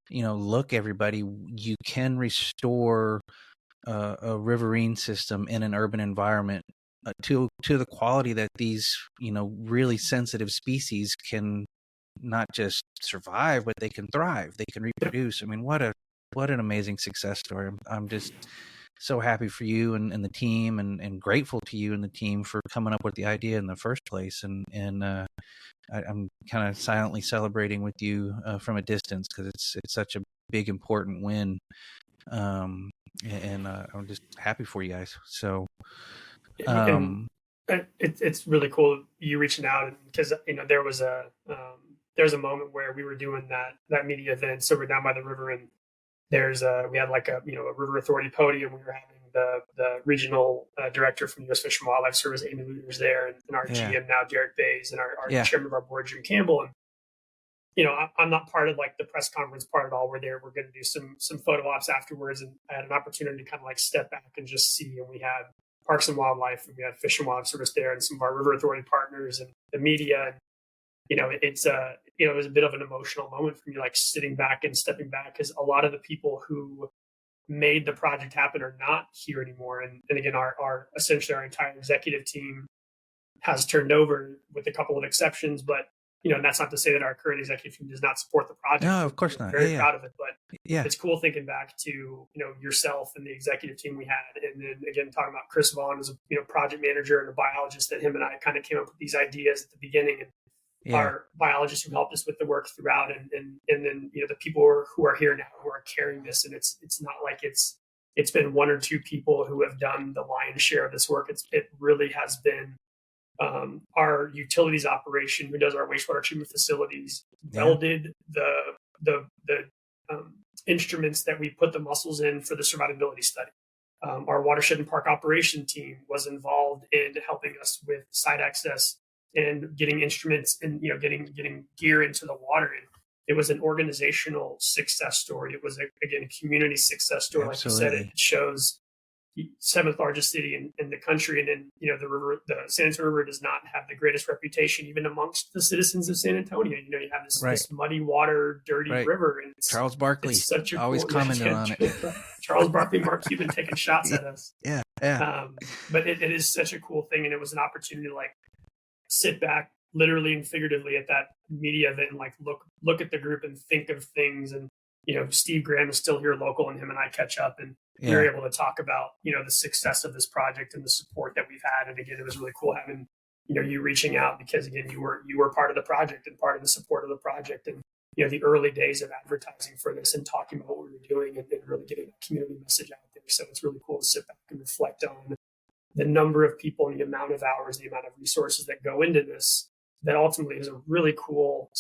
look, everybody, you can restore a riverine system in an urban environment to the quality that these really sensitive species can not just survive, but they can thrive, they can reproduce. I mean, what an amazing success story. I'm just so happy for you and the team, and grateful to you and the team for coming up with the idea in the first place. And I'm kind of silently celebrating with you from a distance because it's such a big, important win. And I'm just happy for you guys. So it's really cool you reaching out, because there was a moment where we were doing that media event. So we're down by the river, and we had like a River Authority podium. We were having the regional director from U.S. Fish and Wildlife Service, Amy Luter's there, and our GM now, Derek Bays, and our chairman of our board, Jim Campbell. And I'm not part of like the press conference part at all. We're there. We're going to do some photo ops afterwards, and I had an opportunity to kind of like step back and just see. And we had Parks and Wildlife, and we had Fish and Wildlife Service there, and some of our River Authority partners and the media. And it was a bit of an emotional moment for me, like sitting back and stepping back, because a lot of the people who made the project happen are not here anymore. And again, our essentially our entire executive team has turned over, with a couple of exceptions, but and that's not to say that our current executive team does not support the project. No, of course not. We're very proud of it, but it's cool thinking back to yourself and the executive team we had, and then again talking about Chris Vaughn as a project manager and a biologist, that him and I kind of came up with these ideas at the beginning, and our biologists who helped us with the work throughout, and then the people who are here now who are carrying this, and it's not like it's been one or two people who have done the lion's share of this work. It really has been our utilities operation, who does our wastewater treatment facilities, welded the instruments that we put the mussels in for the survivability study. Our watershed and park operation team was involved in helping us with site access and getting instruments and, getting gear into the water. And it was an organizational success story. It was, again, a community success story. Absolutely. Like you said, it shows the seventh largest city in the country. And then, the San Antonio River does not have the greatest reputation, even amongst the citizens of San Antonio. You have this muddy water, dirty river. And Charles Barkley it's such a always commenting on it. Charles Barkley, Mark Cuban taking shots at us. Yeah. But it is such a cool thing. And it was an opportunity to sit back literally and figuratively at that media event and look at the group and think of things. And, Steve Graham is still here local, and him and I catch up, and we were able to talk about, the success of this project and the support that we've had. And again, it was really cool having, you reaching out, because again, you were part of the project and part of the support of the project. And, the early days of advertising for this and talking about what we were doing and really getting that community message out there. So it's really cool to sit back and reflect on the number of people and the amount of hours, the amount of resources that go into this, that ultimately is a really cool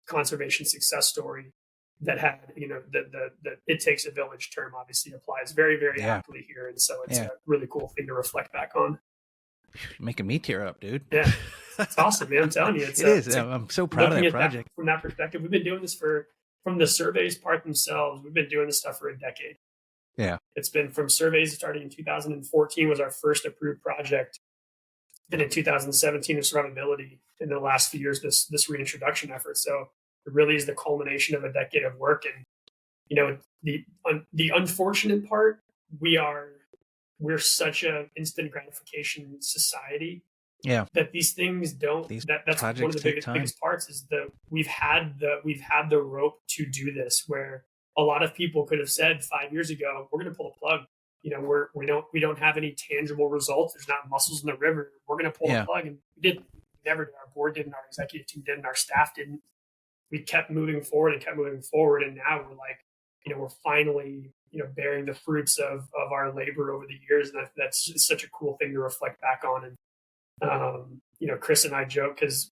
conservation success story that had, the it takes a village term obviously applies very, very aptly here. And so it's a really cool thing to reflect back on. You're making me tear up, dude. Yeah. It's awesome, man. I'm telling you. I'm so proud of that project. From that perspective, we've been doing this from the surveys part themselves, we've been doing this stuff for a decade. Yeah. It's been from surveys starting in 2014 was our first approved project. Then in 2017 of survivability. In the last few years, this reintroduction effort. So it really is the culmination of a decade of work. And, the unfortunate part, we're such a instant gratification society. Yeah. That these things don't. That's one of the biggest parts is we've had the rope to do this, where a lot of people could have said 5 years ago, we're going to pull a plug. We don't have any tangible results. There's not mussels in the river. We're going to pull a plug, and we didn't. We never did. Our board didn't. Our executive team didn't. Our staff didn't. We kept moving forward, and now we're we're finally bearing the fruits of our labor over the years, and that's such a cool thing to reflect back on. And Chris and I joke because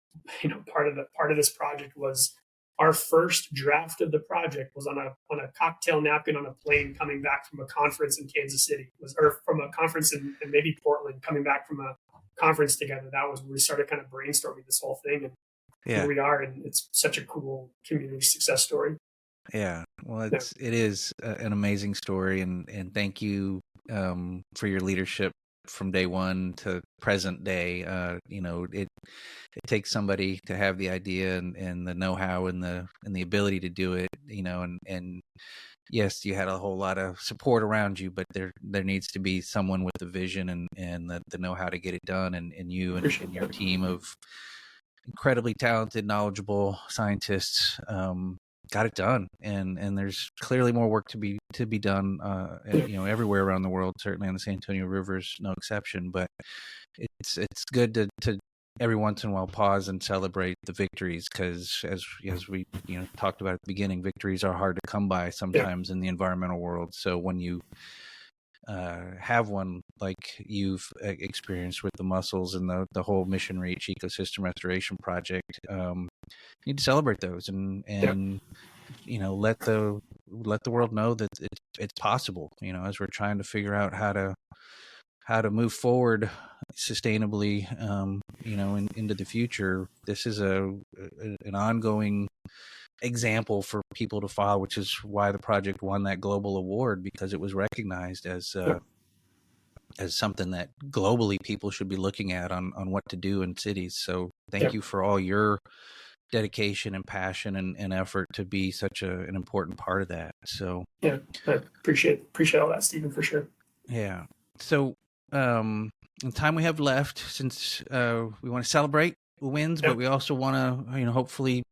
part of this project was our first draft of the project was on a cocktail napkin on a plane coming back from a conference in Kansas City, or from a conference in maybe Portland, coming back from a conference together. That was when we started kind of brainstorming this whole thing, and here we are, and it's such a cool community success story. Yeah, well, it is an amazing story, and thank you for your leadership from day one to present day. It takes somebody to have the idea and the know-how and the ability to do it. And yes, you had a whole lot of support around you, but there needs to be someone with the vision and the know-how to get it done. And you and your team of incredibly talented, knowledgeable scientists got it done, and there's clearly more work to be done everywhere around the world. Certainly on the San Antonio River is no exception, but it's good to every once in a while pause and celebrate the victories, because as we talked about at the beginning, victories are hard to come by sometimes in the environmental world. So when you have one like you've experienced with the mussels and the whole Mission Reach ecosystem restoration project, you need to celebrate those and let the world know that it's possible. As we're trying to figure out how to move forward sustainably, into the future. This is an ongoing example for people to follow, which is why the project won that global award, because it was recognized as something that globally people should be looking at on what to do in cities. So thank you for all your dedication and passion and effort to be such an important part of that. So I appreciate all that, Stephen, for sure. Yeah. So the time we have left, since we want to celebrate wins, but we also want to, hopefully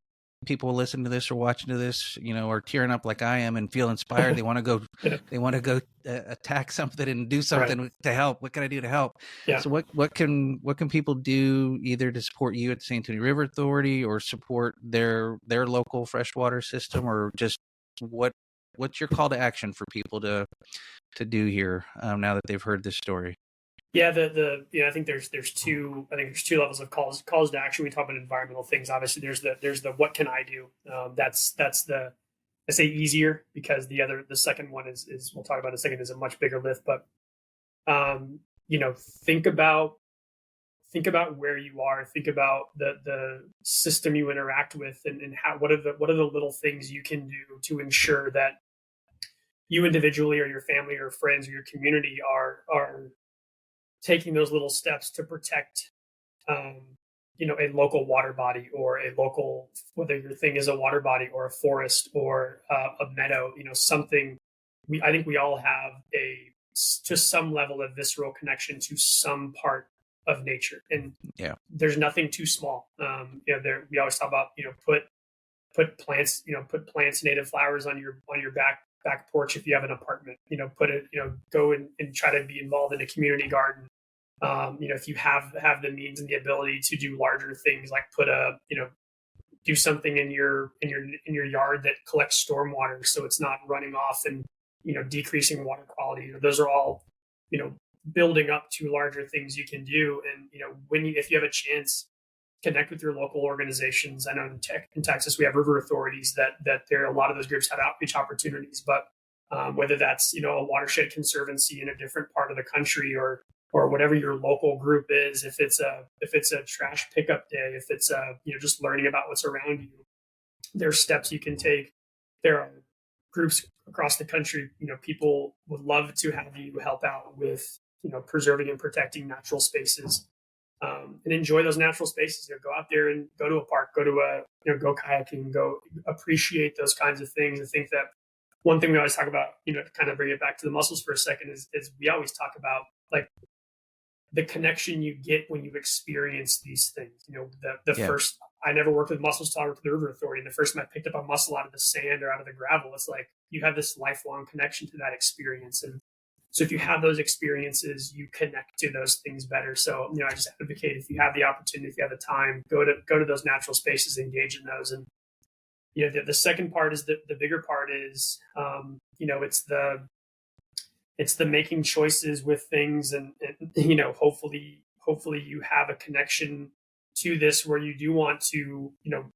people listening to this or watching to this, are tearing up like I am and feel inspired. They want to go attack something and do something to help. What can I do to help? Yeah. So what can people do either to support you at the San Antonio River Authority or support their local freshwater system, or just what's your call to action for people to do here now that they've heard this story? Yeah, I think there's two levels of calls to action. We talk about environmental things. Obviously, there's the what can I do? That's the, I say easier, because the second one is we'll talk about in a second, is a much bigger lift. But think about think about where you are, think about the system you interact with, and how what are the little things you can do to ensure that you individually or your family or friends or your community are taking those little steps to protect um, a local water body, or a local, whether your thing is a water body or a forest or a meadow, something. I think we all have to some level of visceral connection to some part of nature, and Yeah. there's nothing too small. We always talk about, put plants, put plants, native flowers on your back porch if you have an apartment. Put it, go and try to be involved in a community garden. If you have the means and the ability to do larger things, like do something in your yard that collects stormwater, so it's not running off and decreasing water quality. Those are all building up to larger things you can do. And if you have a chance, connect with your local organizations. I know in Texas we have river authorities that there a lot of those groups have outreach opportunities, but whether that's a watershed conservancy in a different part of the country, or whatever your local group is, if it's a trash pickup day, if it's just learning about what's around you, there's steps you can take. There are groups across the country. People would love to have you help out with preserving and protecting natural spaces, and enjoy those natural spaces. Go out there and go to a park, go to go kayaking, go appreciate those kinds of things. I think that one thing we always talk about, to kind of bring it back to the mussels for a second, is we always talk about, like, the connection you get when you experience these things. First, I never worked with mussels till I worked with the river authority. And the first time I picked up a mussel out of the sand or out of the gravel, it's like you have this lifelong connection to that experience. And so if you have those experiences, you connect to those things better. So, I just advocate, if you have the opportunity, if you have the time, go to those natural spaces, engage in those. And, the second part is the bigger part is, it's the making choices with things, and hopefully you have a connection to this, where you do want to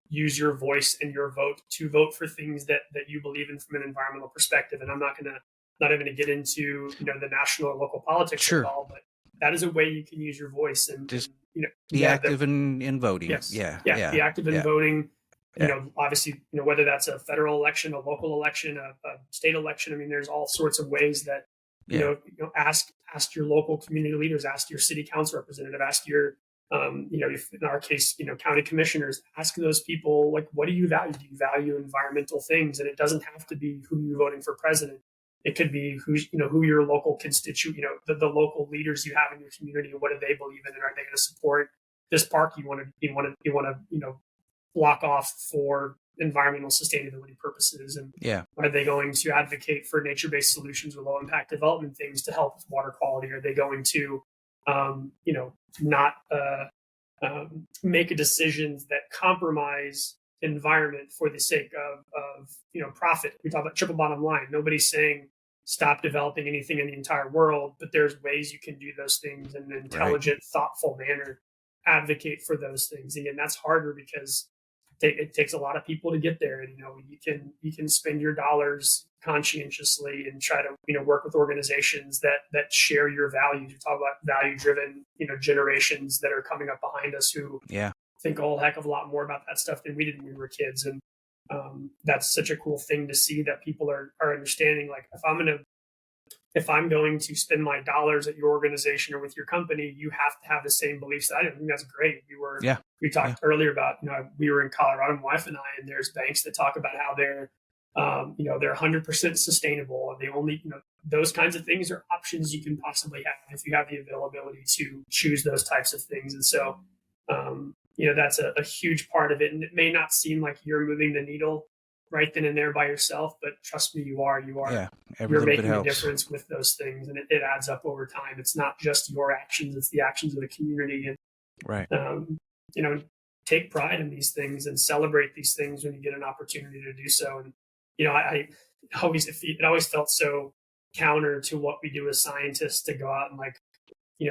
use your voice and your vote to vote for things that you believe in from an environmental perspective. And I'm not even to get into the national or local politics Sure. at all, but that is a way you can use your voice and just be active in voting. Yes. Yeah. Be active in voting. Yeah. Obviously, whether that's a federal election, a local election, a state election. I mean, there's all sorts of ways that ask your local community leaders, ask your city council representative, ask your if in our case, county commissioners, ask those people, like, what do you value? Do you value environmental things? And it doesn't have to be who you're voting for president. It could be who your local constituent, the local leaders you have in your community, and what do they believe in, and are they going to support this park you want to block off for environmental sustainability purposes? And are they going to advocate for nature-based solutions or low-impact development things to help with water quality? Are they going to not make decisions that compromise environment for the sake of profit? We talk about triple bottom line. Nobody's saying stop developing anything in the entire world, but there's ways you can do those things in an intelligent, thoughtful manner. Advocate for those things. Again, that's harder because it takes a lot of people to get there. And you can spend your dollars conscientiously and try to work with organizations that share your values. You talk about value-driven generations that are coming up behind us who think a whole heck of a lot more about that stuff than we did when we were kids. And that's such a cool thing to see, that people are understanding, like, if I'm going to spend my dollars at your organization or with your company, you have to have the same beliefs that I do. I think that's great. We talked earlier about, we were in Colorado, my wife and I, and there's banks that talk about how they're 100% sustainable. And they only, those kinds of things are options you can possibly have if you have the availability to choose those types of things. And so, that's a huge part of it. And it may not seem like you're moving the needle right then and there by yourself, but trust me, you are. You're making a difference with those things, and it adds up over time. It's not just your actions; it's the actions of the community. And take pride in these things and celebrate these things when you get an opportunity to do so. And it always felt so counter to what we do as scientists to go out and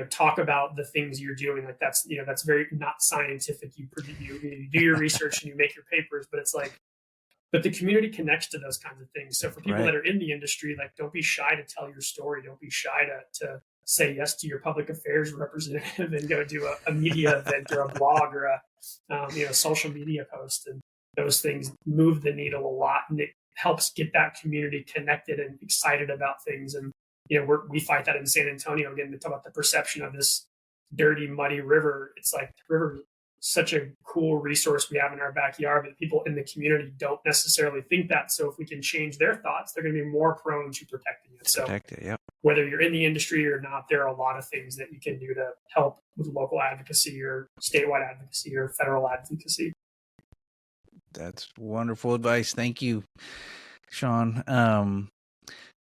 talk about the things you're doing. Like that's very not scientific. You do your research and you make your papers, but it's like. But the community connects to those kinds of things. So for people that are in the industry, don't be shy to tell your story. Don't be shy to say yes to your public affairs representative and go do a media event or a blog or a social media post. And those things move the needle a lot, and it helps get that community connected and excited about things. And we fight that in San Antonio again. To talk about the perception of this dirty, muddy river. It's like the river is such a cool resource we have in our backyard, but people in the community don't necessarily think that. So if we can change their thoughts, they're going to be more prone to protecting it. So protect it, yep. Whether you're in the industry or not, there are a lot of things that you can do to help with local advocacy or statewide advocacy or federal advocacy. That's wonderful advice. Thank you, Shaun.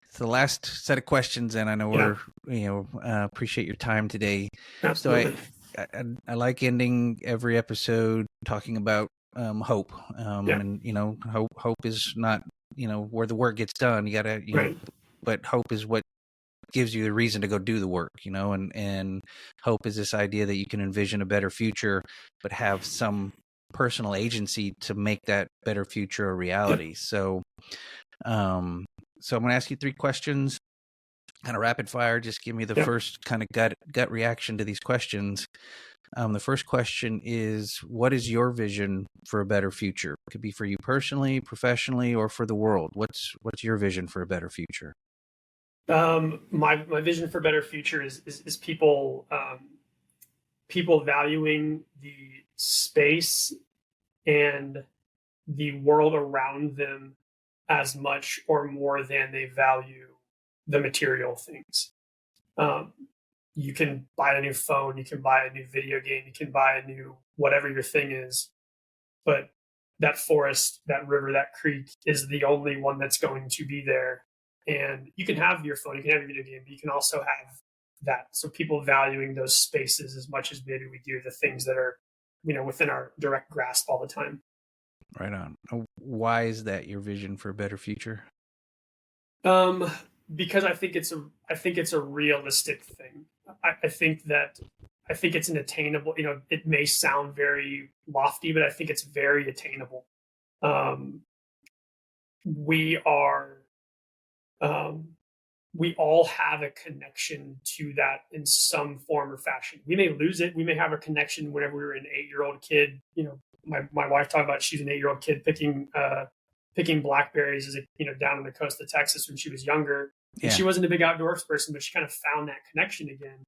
It's the last set of questions, and I know appreciate your time today. Absolutely. So I like ending every episode talking about hope, and hope is not where the work gets done. You gotta right. But hope is what gives you the reason to go do the work, and hope is this idea that you can envision a better future, but have some personal agency to make that better future a reality. Yep. So I'm going to ask you 3 questions, kind of rapid fire. Just give me the first kind of gut reaction to these questions. The first question is, what is your vision for a better future? It could be for you personally, professionally, or for the world. What's your vision for a better future? My vision for a better future is people valuing the space and the world around them as much or more than they value the material things. You can buy a new phone, you can buy a new video game, you can buy a new whatever your thing is, but that forest, that river, that creek is the only one that's going to be there. And you can have your phone, you can have your video game, but you can also have that. So people valuing those spaces as much as maybe we do the things that are, within our direct grasp all the time. Right on. Why is that your vision for a better future? Because I think it's a realistic thing. I think it's an attainable, it may sound very lofty, but I think it's very attainable. We all have a connection to that in some form or fashion. We may lose it. We may have a connection whenever we were an 8-year-old kid. My wife talked about she's an 8-year-old kid picking blackberries down on the coast of Texas when she was younger. And she wasn't a big outdoors person, but she kind of found that connection again.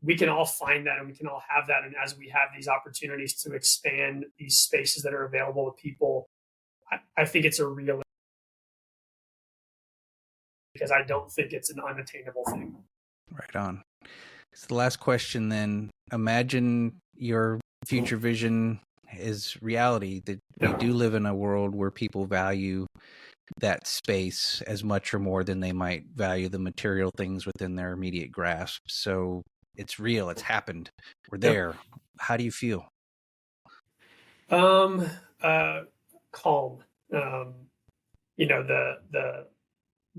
We can all find that, and we can all have that. And as we have these opportunities to expand these spaces that are available to people, I think it's a real, because I don't think it's an unattainable thing. Right on. So the last question then, imagine your future vision is reality, that we do live in a world where people value that space as much or more than they might value the material things within their immediate grasp. So it's real, it's happened, we're there. How do you feel? Calm. The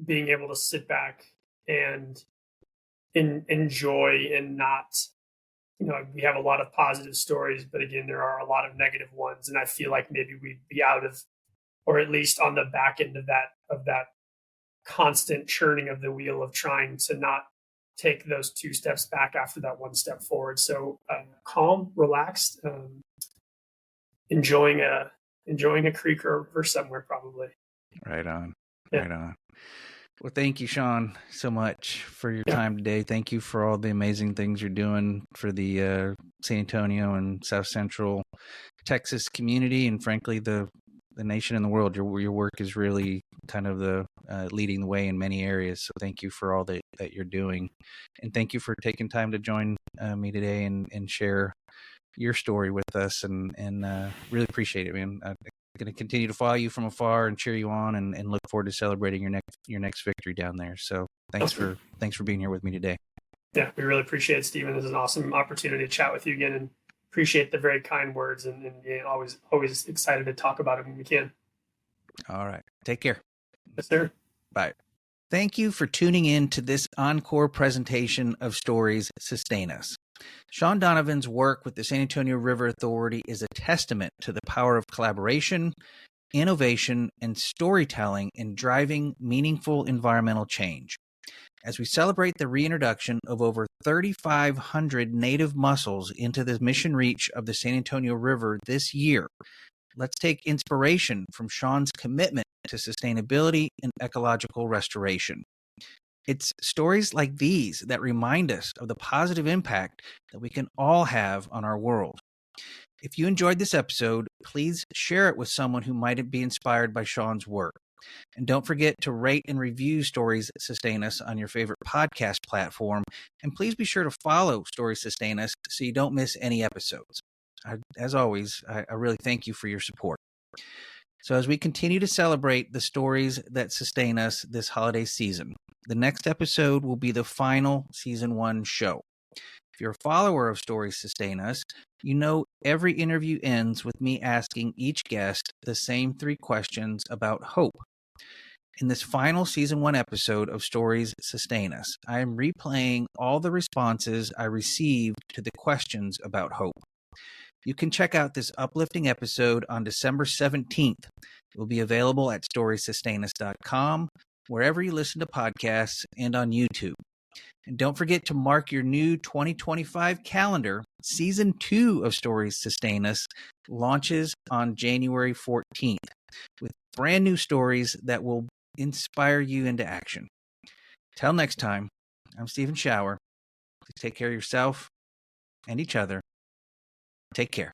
being able to sit back and enjoy and not, we have a lot of positive stories, but again, there are a lot of negative ones. And I feel like maybe we'd be out of, or at least on the back end of that constant churning of the wheel of trying to not take those 2 steps back after that 1 step forward. So calm, relaxed, enjoying a creek or river somewhere, probably. Right on. Right on. Well, thank you, Shaun, so much for your time today. Thank you for all the amazing things you're doing for the San Antonio and South Central Texas community, and frankly, the nation and the world. Your work is really kind of the leading the way in many areas. So thank you for all that you're doing, and thank you for taking time to join me today and share your story with us. And really appreciate it, man. I'm going to continue to follow you from afar and cheer you on, and look forward to celebrating your next victory down there. So thanks for being here with me today. Yeah, we really appreciate it, Stephen. This is an awesome opportunity to chat with you again, and appreciate the very kind words, and always excited to talk about it when we can. All right. Take care. Yes, sir. Bye. Thank you for tuning in to this Encore presentation of Stories Sustain Us. Shaun Donovan's work with the San Antonio River Authority is a testament to the power of collaboration, innovation, and storytelling in driving meaningful environmental change. as we celebrate the reintroduction of over 3,500 native mussels into the mission reach of the San Antonio River this year. Let's take inspiration from Shaun's commitment to sustainability and ecological restoration. It's stories like these that remind us of the positive impact that we can all have on our world. If you enjoyed this episode, please share it with someone who might be inspired by Shaun's work. And don't forget to rate and review Stories Sustain Us on your favorite podcast platform. And please be sure to follow Stories Sustain Us so you don't miss any episodes. As always, I really thank you for your support. So as we continue to celebrate the stories that sustain us this holiday season, the next episode will be the final season 1 show. If you're a follower of Stories Sustain Us, you know every interview ends with me asking each guest the same 3 questions about hope. In this final season 1 episode of Stories Sustain Us, I am replaying all the responses I received to the questions about hope. You can check out this uplifting episode on December 17th. It will be available at storiessustainus.com, wherever you listen to podcasts, and on YouTube. And don't forget to mark your new 2025 calendar. Season 2 of Stories Sustain Us launches on January 14th with brand new stories that will inspire you into action. Till next time, I'm Stephen Schauer. Please take care of yourself and each other. Take care.